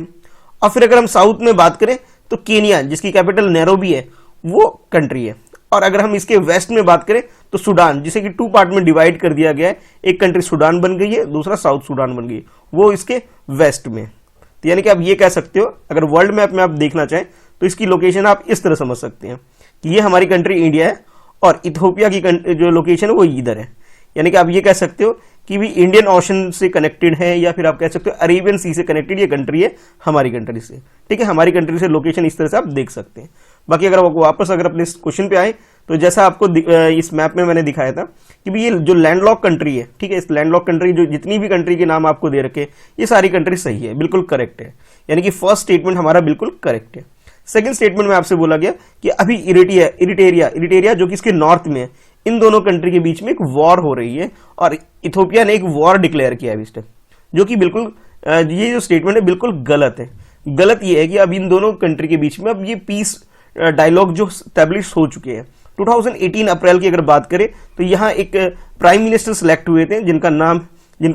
और फिर अगर हम साउथ में बात करें तो केनिया जिसकी कैपिटल नैरोबी है वो कंट्री है। और अगर हम इसके वेस्ट में बात करें तो सूडान, जिसे कि टू पार्ट में डिवाइड कर दिया गया है, एक कंट्री सूडान बन गई है, दूसरा साउथ सूडान बन गई है, वो इसके वेस्ट में। तो यानी कि आप ये कह सकते हो अगर वर्ल्ड मैप में आप देखना चाहें तो इसकी लोकेशन आप इस तरह समझ सकते हैं कि ये हमारी कंट्री इंडिया है और इथोपिया की जो लोकेशन है वो इधर है। यानी कि आप ये कह सकते हो कि भी इंडियन ओशन से कनेक्टेड है, या फिर आप कह सकते हो अरेबियन सी से कनेक्टेड ये कंट्री है हमारी कंट्री से। ठीक है, हमारी कंट्री से लोकेशन इस तरह से आप देख सकते हैं। बाकी अगर वापस अगर अपने क्वेश्चन पे आए तो जैसा आपको इस मैप में मैंने दिखाया था कि भी ये जो लैंडलॉक कंट्री है, ठीक है, इस लैंडलॉक कंट्री जो जितनी भी कंट्री के नाम आपको दे रखे ये सारी कंट्री सही है, बिल्कुल करेक्ट है। यानी कि फर्स्ट स्टेटमेंट हमारा बिल्कुल करेक्ट है। सेकंड स्टेटमेंट में आपसे बोला गया कि अभी इरिट्रिया जो कि इसके नॉर्थ में है, इन दोनों कंट्री के बीच में एक वॉर हो रही है और इथोपिया ने एक वॉर डिक्लेयर किया है इस टाइम, जो कि बिल्कुल ये जो स्टेटमेंट है बिल्कुल गलत है। गलत ये है कि अब इन दोनों कंट्री के बीच में अब ये पीस डायलॉग जो स्टैब्लिश हो चुके हैं 2018 अप्रैल की अगर बात करें तो यहाँ एक प्राइम मिनिस्टर सिलेक्ट हुए थे जिनका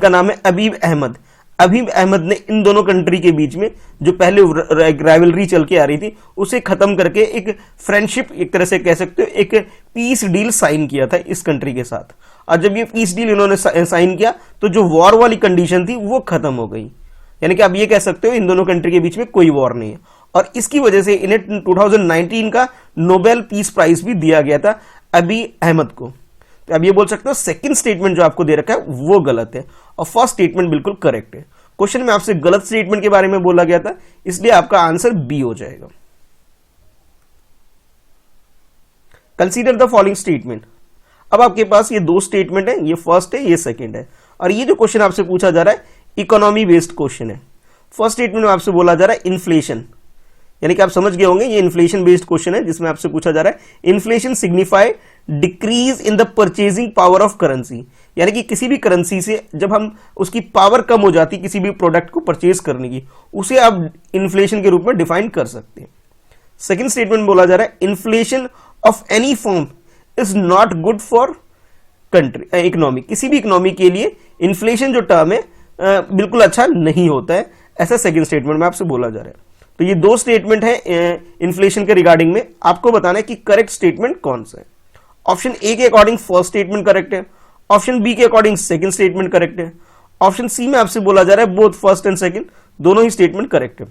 नाम है अबीब अहमद। अबीब अहमद ने इन दोनों कंट्री के बीच में जो पहले राइवलरी चल के आ रही थी उसे खत्म करके एक फ्रेंडशिप, एक तरह से कह सकते हो एक पीस डील साइन किया था इस कंट्री के साथ। और जब ये पीस डील इन्होंने साइन किया तो जो वॉर वाली कंडीशन थी वो खत्म हो गई, यानी कि आप ये कह सकते हो इन दोनों कंट्री के बीच में कोई वॉर नहीं है। और इसकी वजह से इन्हें 2019 का नोबेल पीस प्राइज भी दिया गया था अबीब अहमद को। तो अब ये बोल सकते हो सेकंड स्टेटमेंट जो आपको दे रखा है वो गलत है और फर्स्ट स्टेटमेंट बिल्कुल करेक्ट है। क्वेश्चन में आपसे गलत स्टेटमेंट के बारे में बोला गया था, इसलिए आपका आंसर बी हो जाएगा। Consider the following statement. अब आपके पास ये दो स्टेटमेंट है, ये फर्स्ट है, ये सेकंड है, और ये जो क्वेश्चन आपसे पूछा जा रहा है इकोनॉमी बेस्ड क्वेश्चन है। फर्स्ट स्टेटमेंट में आपसे बोला जा रहा है इन्फ्लेशन, यानी कि आप समझ गए होंगे ये इन्फ्लेशन बेस्ड क्वेश्चन है जिसमें आपसे पूछा जा रहा है inflation signify decrease in the purchasing power of currency, यानी कि किसी भी करेंसी से जब हम उसकी पावर कम हो जाती किसी भी प्रोडक्ट को परचेज करने की, उसे आप इन्फ्लेशन के रूप में डिफाइन कर सकते हैं। सेकंड स्टेटमेंट बोला जा रहा है inflation of any form is not good for country economy, किसी भी इकोनॉमी के लिए इन्फ्लेशन जो टर्म है बिल्कुल अच्छा नहीं होता है, ऐसा सेकंड स्टेटमेंट में आपसे बोला जा रहा है। तो ये दो स्टेटमेंट है इन्फ्लेशन के रिगार्डिंग में, आपको बताना है कि करेक्ट स्टेटमेंट कौन सा है। ऑप्शन ए के अकॉर्डिंग फर्स्ट स्टेटमेंट करेक्ट है, ऑप्शन बी के अकॉर्डिंग सेकंड स्टेटमेंट करेक्ट है, ऑप्शन सी में आपसे बोला जा रहा है बोथ फर्स्ट एंड सेकंड दोनों ही स्टेटमेंट करेक्ट है,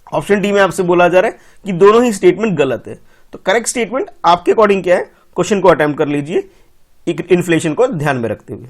ऑप्शन डी में आपसे बोला जा रहा है कि दोनों ही स्टेटमेंट गलत है। तो करेक्ट स्टेटमेंट आपके अकॉर्डिंग क्या है, क्वेश्चन को अटेम्प्ट कर लीजिए इन्फ्लेशन को ध्यान में रखते हुए।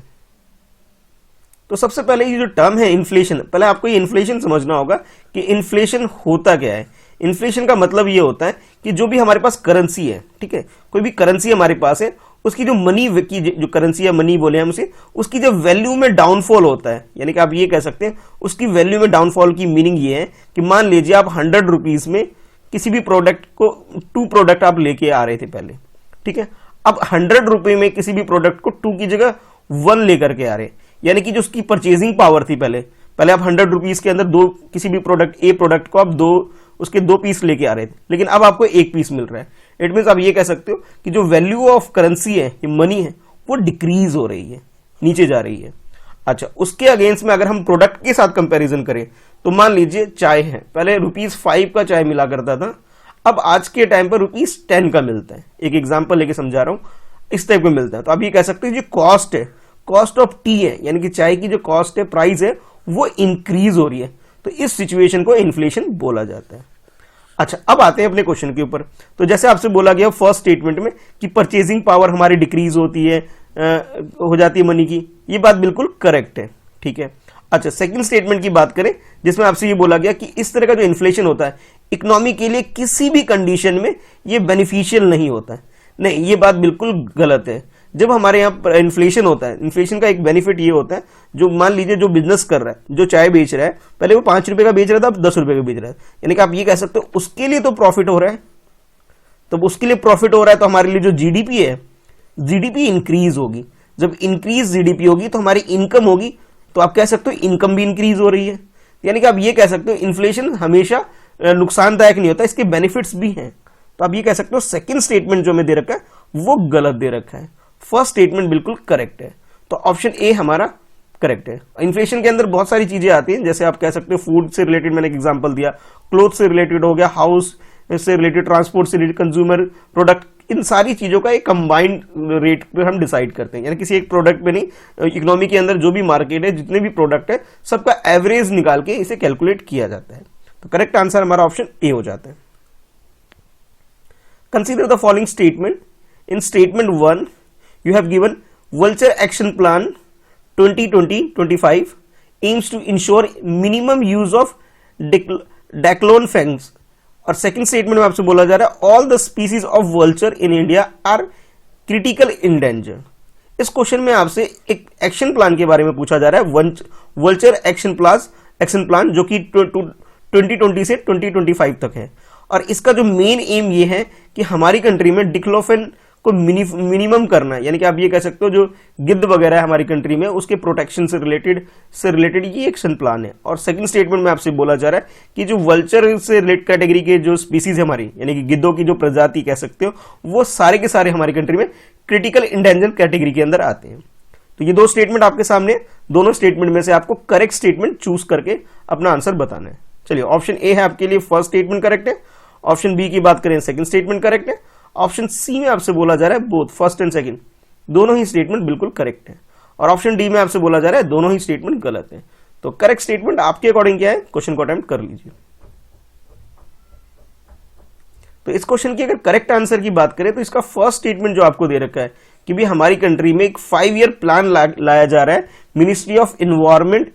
तो सबसे पहले ये जो टर्म है इन्फ्लेशन, पहले आपको ये इन्फ्लेशन समझना होगा कि इन्फ्लेशन होता क्या है। इन्फ्लेशन का मतलब ये होता है कि जो भी हमारे पास करेंसी है, ठीक है, कोई भी करेंसी हमारे पास है, उसकी जो मनी की जो करेंसी या मनी बोले हम उसे, उसकी जो वैल्यू में डाउनफॉल होता है, यानी कि आप ये कह सकते हैं उसकी वैल्यू में डाउनफॉल की मीनिंग ये है कि मान लीजिए आप 100 रुपीज में किसी भी प्रोडक्ट को 2 प्रोडक्ट आप लेके आ रहे थे पहले, ठीक है, अब 100 रुपए में किसी भी प्रोडक्ट को 2 की जगह 1 लेकर के आ रहे, यानी कि जो उसकी परचेजिंग पावर थी पहले आप 100 रुपीज के अंदर दो किसी भी प्रोडक्ट ए प्रोडक्ट को आप उसके 2 पीस लेके आ रहे थे, लेकिन अब आपको 1 पीस मिल रहा है। इट मीन्स आप ये कह सकते हो कि जो वैल्यू ऑफ करेंसी है, ये मनी है, वो डिक्रीज हो रही है, नीचे जा रही है। अच्छा, उसके अगेंस्ट में अगर हम प्रोडक्ट के साथ कंपैरिजन करें तो मान लीजिए चाय है, पहले ₹5 का चाय मिला करता था, अब आज के टाइम पर ₹10 का मिलता है। एक एग्जांपल लेके समझा रहा हूं, इस टाइप का मिलता है। तो आप ये कह सकते हैं जो कॉस्ट है, कॉस्ट ऑफ टी है, यानी कि चाय की जो कॉस्ट है, प्राइस है, वो इंक्रीज हो रही है। तो इस सिचुएशन को इन्फ्लेशन बोला जाता है। अच्छा, अब आते हैं अपने क्वेश्चन के ऊपर। तो जैसे आपसे बोला गया फर्स्ट स्टेटमेंट में कि परचेजिंग पावर हमारी डिक्रीज होती है, हो जाती है मनी की, ये बात बिल्कुल करेक्ट है, ठीक है। अच्छा, सेकंड स्टेटमेंट की बात करें जिसमें आपसे ये बोला गया कि इस तरह का जो इन्फ्लेशन होता है इकोनॉमी के लिए किसी भी कंडीशन में ये बेनिफिशियल नहीं होता है। नहीं, ये बात बिल्कुल गलत है। जब हमारे यहाँ इन्फ्लेशन होता है, इन्फ्लेशन का एक बेनिफिट ये होता है, जो मान लीजिए जो बिजनेस कर रहा है, जो चाय बेच रहा है, पहले वो 5 रुपए का बेच रहा था, अब 10 रुपए का बेच रहा है, यानी कि आप ये कह सकते हो उसके लिए तो प्रॉफिट हो रहा है। तो उसके लिए प्रॉफिट हो रहा है तो हमारे लिए जो जीडीपी है, जीडीपी इंक्रीज होगी। जब इंक्रीज जीडीपी होगी तो हमारी इनकम होगी, तो आप कह सकते हो इनकम भी इंक्रीज हो रही है। यानी कि आप ये कह सकते हो इन्फ्लेशन हमेशा नुकसानदायक नहीं होता, इसके बेनिफिट्स भी हैं। तो आप ये कह सकते हो सेकंड स्टेटमेंट जो हमें दे रखा है वो गलत दे रखा है, फर्स्ट स्टेटमेंट बिल्कुल करेक्ट है। तो ऑप्शन ए हमारा करेक्ट है। इन्फ्लेशन के अंदर बहुत सारी चीजें आती हैं, जैसे आप कह सकते हो फूड से रिलेटेड मैंने एक एग्जांपल दिया, क्लोथ से रिलेटेड हो गया, हाउस से रिलेटेड, ट्रांसपोर्ट से रिलेटेड, कंज्यूमर प्रोडक्ट, इन सारी चीजों का एक कंबाइंड रेट पे हम डिसाइड करते हैं। यानी किसी एक प्रोडक्ट पे नहीं, इकोनॉमी के अंदर जो भी मार्केट है, जितने भी प्रोडक्ट है, सबका एवरेज निकाल के इसे कैलकुलेट किया जाता है। तो करेक्ट आंसर हमारा ऑप्शन ए हो जाता है। Consider the following statement. In statement 1 you have given Vulture Action Plan 2020-25 aims to ensure minimum use of Daclofenac, और सेकंड स्टेटमेंट में आपसे बोला जा रहा है all the species of vulture in India are critical endanger. इस question में आपसे एक एक्शन प्लान के बारे में पूछा जा रहा है, वल्चर एक्शन प्लान जो कि 2020 से 2025 तक है, और इसका जो मेन एम ये है कि हमारी कंट्री में डिक्लोफेन को मिनिमम करना है, यानी कि आप ये कह सकते हो जो गिद्ध वगैरह है हमारी कंट्री में उसके प्रोटेक्शन से रिलेटेड ये एक्शन प्लान है। और सेकंड स्टेटमेंट में आपसे बोला जा रहा है कि जो वल्चर से रिलेटेड कैटेगरी के जो स्पीसीज है हमारी, यानी कि गिद्धों की जो प्रजाति कह सकते हो, वो सारे के सारे हमारी कंट्री में क्रिटिकल इंडेंजर कैटेगरी के अंदर आते हैं। तो ये दो स्टेटमेंट आपके सामने, दोनों स्टेटमेंट में से आपको करेक्ट स्टेटमेंट चूज करके अपना आंसर बताना है। चलिए, ऑप्शन ए है आपके लिए फर्स्ट स्टेटमेंट करेक्ट है, ऑप्शन बी की बात करें सेकंड स्टेटमेंट करेक्ट है, ऑप्शन सी में आपसे बोला जा रहा है बोथ फर्स्ट एंड सेकंड दोनों ही स्टेटमेंट बिल्कुल करेक्ट है, और ऑप्शन डी में आपसे बोला जा रहा है दोनों ही स्टेटमेंट गलत है। तो करेक्ट स्टेटमेंट आपके अकॉर्डिंग क्या है, क्वेश्चन को अटेम्प्ट कर लीजिए। तो इस क्वेश्चन की अगर करेक्ट आंसर की बात करें तो इसका फर्स्ट स्टेटमेंट जो आपको दे रखा है कि भी हमारी कंट्री में एक 5 ईयर प्लान लाया जा रहा है ministry of environment,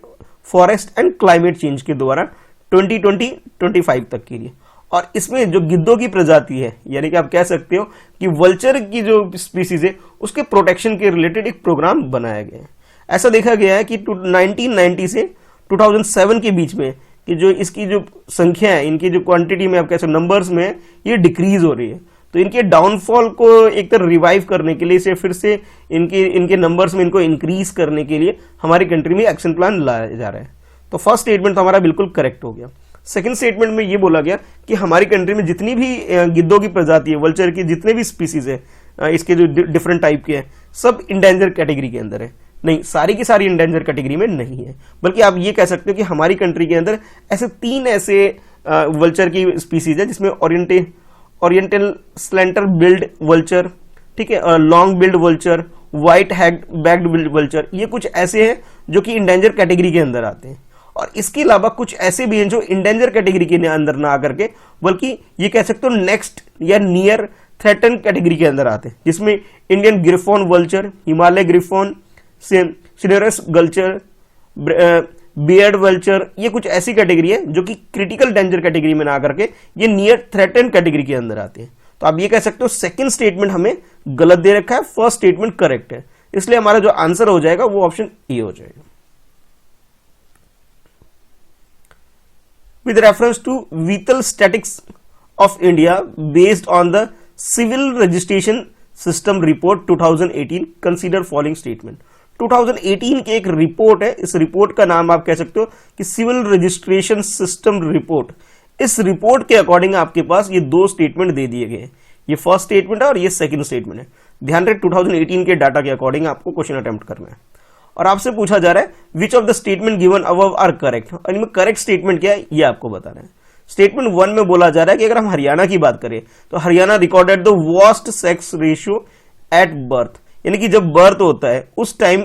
forest and climate change के द्वारा 2020-25 तक के लिए। और इसमें जो गिद्धों की प्रजाति है, यानी कि आप कह सकते हो कि वल्चर की जो स्पीसीज है उसके प्रोटेक्शन के रिलेटेड एक प्रोग्राम बनाया गया है। ऐसा देखा गया है कि 1990 से 2007 के बीच में कि जो इसकी जो संख्या है, इनकी जो क्वांटिटी में आप कह सकते हो नंबर्स में, ये डिक्रीज हो रही है। तो इनके डाउनफॉल को एक तरह रिवाइव करने के लिए, इसे फिर से इनके नंबर्स में इनको इंक्रीज करने के लिए हमारी कंट्री में एक्शन प्लान लाया जा रहा है। तो फर्स्ट स्टेटमेंट तो हमारा बिल्कुल करेक्ट हो गया। सेकंड स्टेटमेंट में ये बोला गया कि हमारी कंट्री में जितनी भी गिद्धों की प्रजाति है, वल्चर की जितने भी स्पीसीज है, इसके जो डिफरेंट टाइप के हैं, सब इंडेंजर कैटेगरी के अंदर है। नहीं, सारी की सारी इंडेंजर कैटेगरी में नहीं है, बल्कि आप ये कह सकते हो कि हमारी कंट्री के अंदर ऐसे 3 ऐसे वल्चर की स्पीसीज है जिसमें ओरिएंटल स्लेंटर बिल्ड वल्चर, ठीक है, long billed vulture, white backed billed vulture, ये कुछ ऐसे हैं जो कि इंडेंजर कैटेगरी के अंदर आते हैं। और इसके अलावा कुछ ऐसे भी हैं जो इंडेंजर कैटेगरी के अंदर ना आकर के, बल्कि ये कह सकते हो नेक्स्ट या नियर थ्रेटन कैटेगरी के अंदर आते हैं, जिसमें Indian griffon vulture, Himalayan griffon, cinereous vulture, bearded vulture, ये कुछ ऐसी कैटेगरी है जो कि क्रिटिकल डेंजर कैटेगरी में ना आकर के ये नियर थ्रेटन कैटेगरी के अंदर आते हैं। तो आप ये कह सकते हो सेकंड स्टेटमेंट हमें गलत दे रखा है, फर्स्ट स्टेटमेंट करेक्ट है, इसलिए हमारा जो आंसर हो जाएगा वो ऑप्शन ए हो जाएगा। With reference to Vital Statistics of India based on the Civil Registration System Report 2018, consider following statement। 2018 की एक रिपोर्ट है, इस रिपोर्ट का नाम आप कह सकते हो कि सिविल रजिस्ट्रेशन सिस्टम रिपोर्ट। इस रिपोर्ट के अकॉर्डिंग आपके पास ये 2 स्टेटमेंट दे दिए गए, ये फर्स्ट स्टेटमेंट है और ये सेकंड स्टेटमेंट है। ध्यान रहे 2018 के डाटा के अकॉर्डिंग आपको क्वेश्चन अटेम्प्ट करना है, और आपसे पूछा जा रहा है which of the statement given above are correct, और इनमें करेक्ट स्टेटमेंट क्या है ये आपको बताना है। स्टेटमेंट 1 में बोला जा रहा है कि अगर हम हरियाणा की बात करें तो Haryana recorded the worst sex ratio at birth, यानी कि जब बर्थ होता है उस टाइम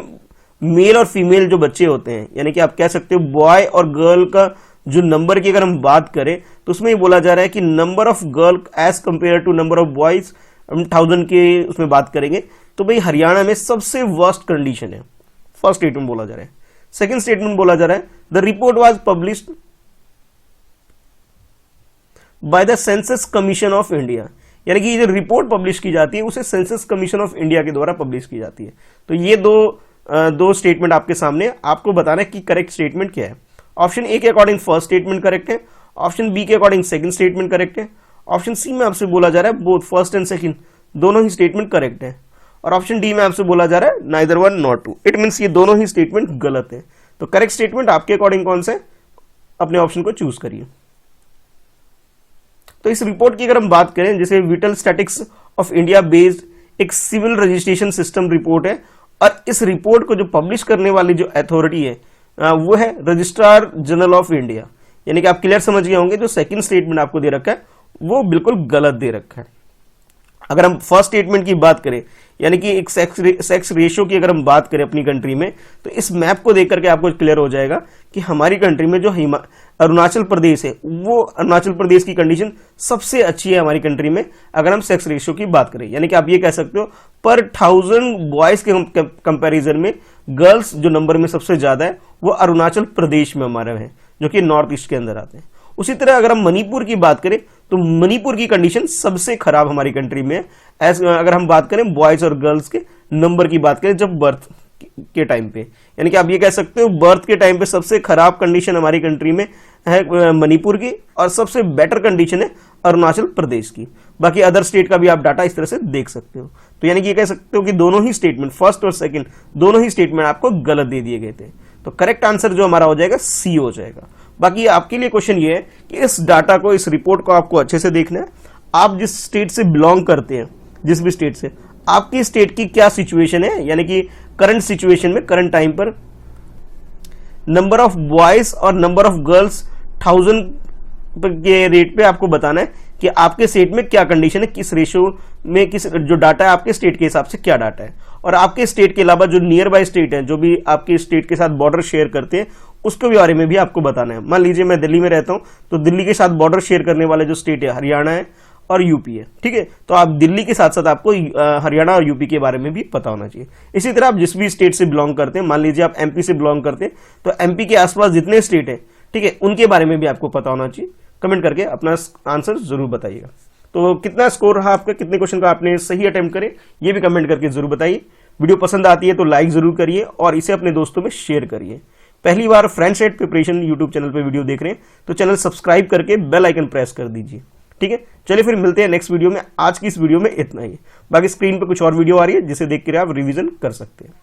मेल और फीमेल जो बच्चे होते हैं, यानी कि आप कह सकते हो बॉय और गर्ल का जो नंबर की अगर हम बात करें तो उसमें ये बोला जा रहा है कि number of girl as compare to number of boys 1000 के उसमें बात करेंगे तो भाई हरियाणा में सबसे वर्स्ट कंडीशन है। फर्स्ट स्टेटमेंट बोला जा रहा है। सेकंड स्टेटमेंट बोला जा रहा है the report was published by the census commission of India, यानी कि ये जो रिपोर्ट पब्लिश की जाती है उसे सेंसस कमीशन ऑफ इंडिया के द्वारा पब्लिश की जाती है। तो ये दो स्टेटमेंट आपके सामने, आपको बताना है कि करेक्ट स्टेटमेंट क्या है। ऑप्शन ए के अकॉर्डिंग फर्स्ट स्टेटमेंट करेक्ट है, ऑप्शन बी के अकॉर्डिंग सेकंड स्टेटमेंट करेक्ट है, ऑप्शन सी में आपसे बोला जा रहा है बोथ फर्स्ट एंड सेकंड दोनों ही स्टेटमेंट करेक्ट है, और ऑप्शन डी में आपसे बोला जा रहा है neither one not two. It means ये दोनों ही स्टेटमेंट गलत है। तो करेक्ट स्टेटमेंट आपके अकॉर्डिंग कौन सा है, अपने ऑप्शन को चूज करिए। तो इस रिपोर्ट की अगर हम बात करें, जैसे whittle statics of India based एक सिविल रजिस्ट्रेशन सिस्टम रिपोर्ट है, और इस रिपोर्ट को जो पब्लिश करने वाली जो अथॉरिटी है वो है रजिस्ट्रार जनरल ऑफ इंडिया, यानी कि आप क्लियर समझ गए होंगे जो सेकंड स्टेटमेंट आपको दे रखा है वो बिल्कुल गलत दे रखा है। अगर हम फर्स्ट स्टेटमेंट की बात करें, यानी कि एक सेक्स रेशियो की अगर हम बात करें अपनी कंट्री में, तो इस मैप को देख करके आपको क्लियर हो जाएगा कि हमारी कंट्री में जो अरुणाचल प्रदेश है, वो अरुणाचल प्रदेश की कंडीशन सबसे अच्छी है हमारी कंट्री में अगर हम सेक्स रेशियो की बात करें। यानी कि आप ये कह सकते हो पर 1000 बॉयज के कंपैरिजन में गर्ल्स जो नंबर में सबसे ज्यादा है वो अरुणाचल प्रदेश में हमारे हैं, जो कि नॉर्थ ईस्ट के अंदर आते हैं। उसी तरह अगर हम मणिपुर की बात करें तो मणिपुर की कंडीशन सबसे खराब हमारी कंट्री में है। अगर हम बात करें बॉयज और गर्ल्स के नंबर की बात करें जब बर्थ के टाइम पे, यानी कि आप ये कह सकते हो बर्थ के टाइम पे सबसे खराब कंडीशन हमारी कंट्री में है मणिपुर की और सबसे बेटर कंडीशन है अरुणाचल प्रदेश की। बाकी अदर स्टेट का भी आप डाटा इस तरह से देख सकते हो। तो यानी कि ये कह सकते हो कि दोनों ही स्टेटमेंट, फर्स्ट और सेकंड, दोनों ही स्टेटमेंट आपको गलत दे दिए गए थे। तो करेक्ट आंसर जो हमारा हो जाएगा सी हो जाएगा। बाकी आपके लिए क्वेश्चन ये है कि इस डाटा को, इस रिपोर्ट को आपको अच्छे से देखना है। आप जिस स्टेट से बिलोंग करते हैं, जिस भी स्टेट से, आपकी स्टेट की क्या सिचुएशन है, यानी कि करंट सिचुएशन में, करंट टाइम पर नंबर ऑफ बॉयज और नंबर ऑफ गर्ल्स 1000 के रेट पे आपको बताना है कि आपके स्टेट में क्या कंडीशन है, किस रेशियो में, किस जो डाटा है आपके स्टेट के हिसाब से क्या डाटा है। और आपके स्टेट के अलावा जो नियर बाय स्टेट है, जो भी आपके स्टेट के साथ बॉर्डर शेयर करते हैं, उसके बारे में भी आपको बताना है। मान लीजिए मैं दिल्ली में रहता हूं, तो दिल्ली के साथ बॉर्डर शेयर करने वाले जो स्टेट है हरियाणा है और यूपी है, ठीक है। तो आप दिल्ली के साथ साथ आपको हरियाणा और यूपी के बारे में भी पता होना चाहिए। इसी तरह आप जिस भी स्टेट से बिलोंग करते हैं, मान लीजिए आप एमपी से बिलोंग करते हैं, तो एमपी के आसपास जितने स्टेट है, ठीक है, उनके बारे में भी आपको पता होना चाहिए। कमेंट करके अपना आंसर जरूर बताइएगा। तो कितना स्कोर रहा आपका, कितने क्वेश्चन का आपने सही अटेम्प्ट करे, ये भी कमेंट करके जरूर बताइए। वीडियो पसंद आती है तो लाइक जरूर करिए और इसे अपने दोस्तों में शेयर करिए। पहली बार friends at preparation YouTube channel पे वीडियो देख रहे हैं तो चैनल सब्सक्राइब करके बेल आइकन प्रेस कर दीजिए, ठीक है। चलिए फिर मिलते हैं नेक्स्ट वीडियो में। आज की इस वीडियो में इतना ही। बाकी स्क्रीन पे कुछ और वीडियो आ रही है जिसे देख कर आप रिवीजन कर सकते हैं।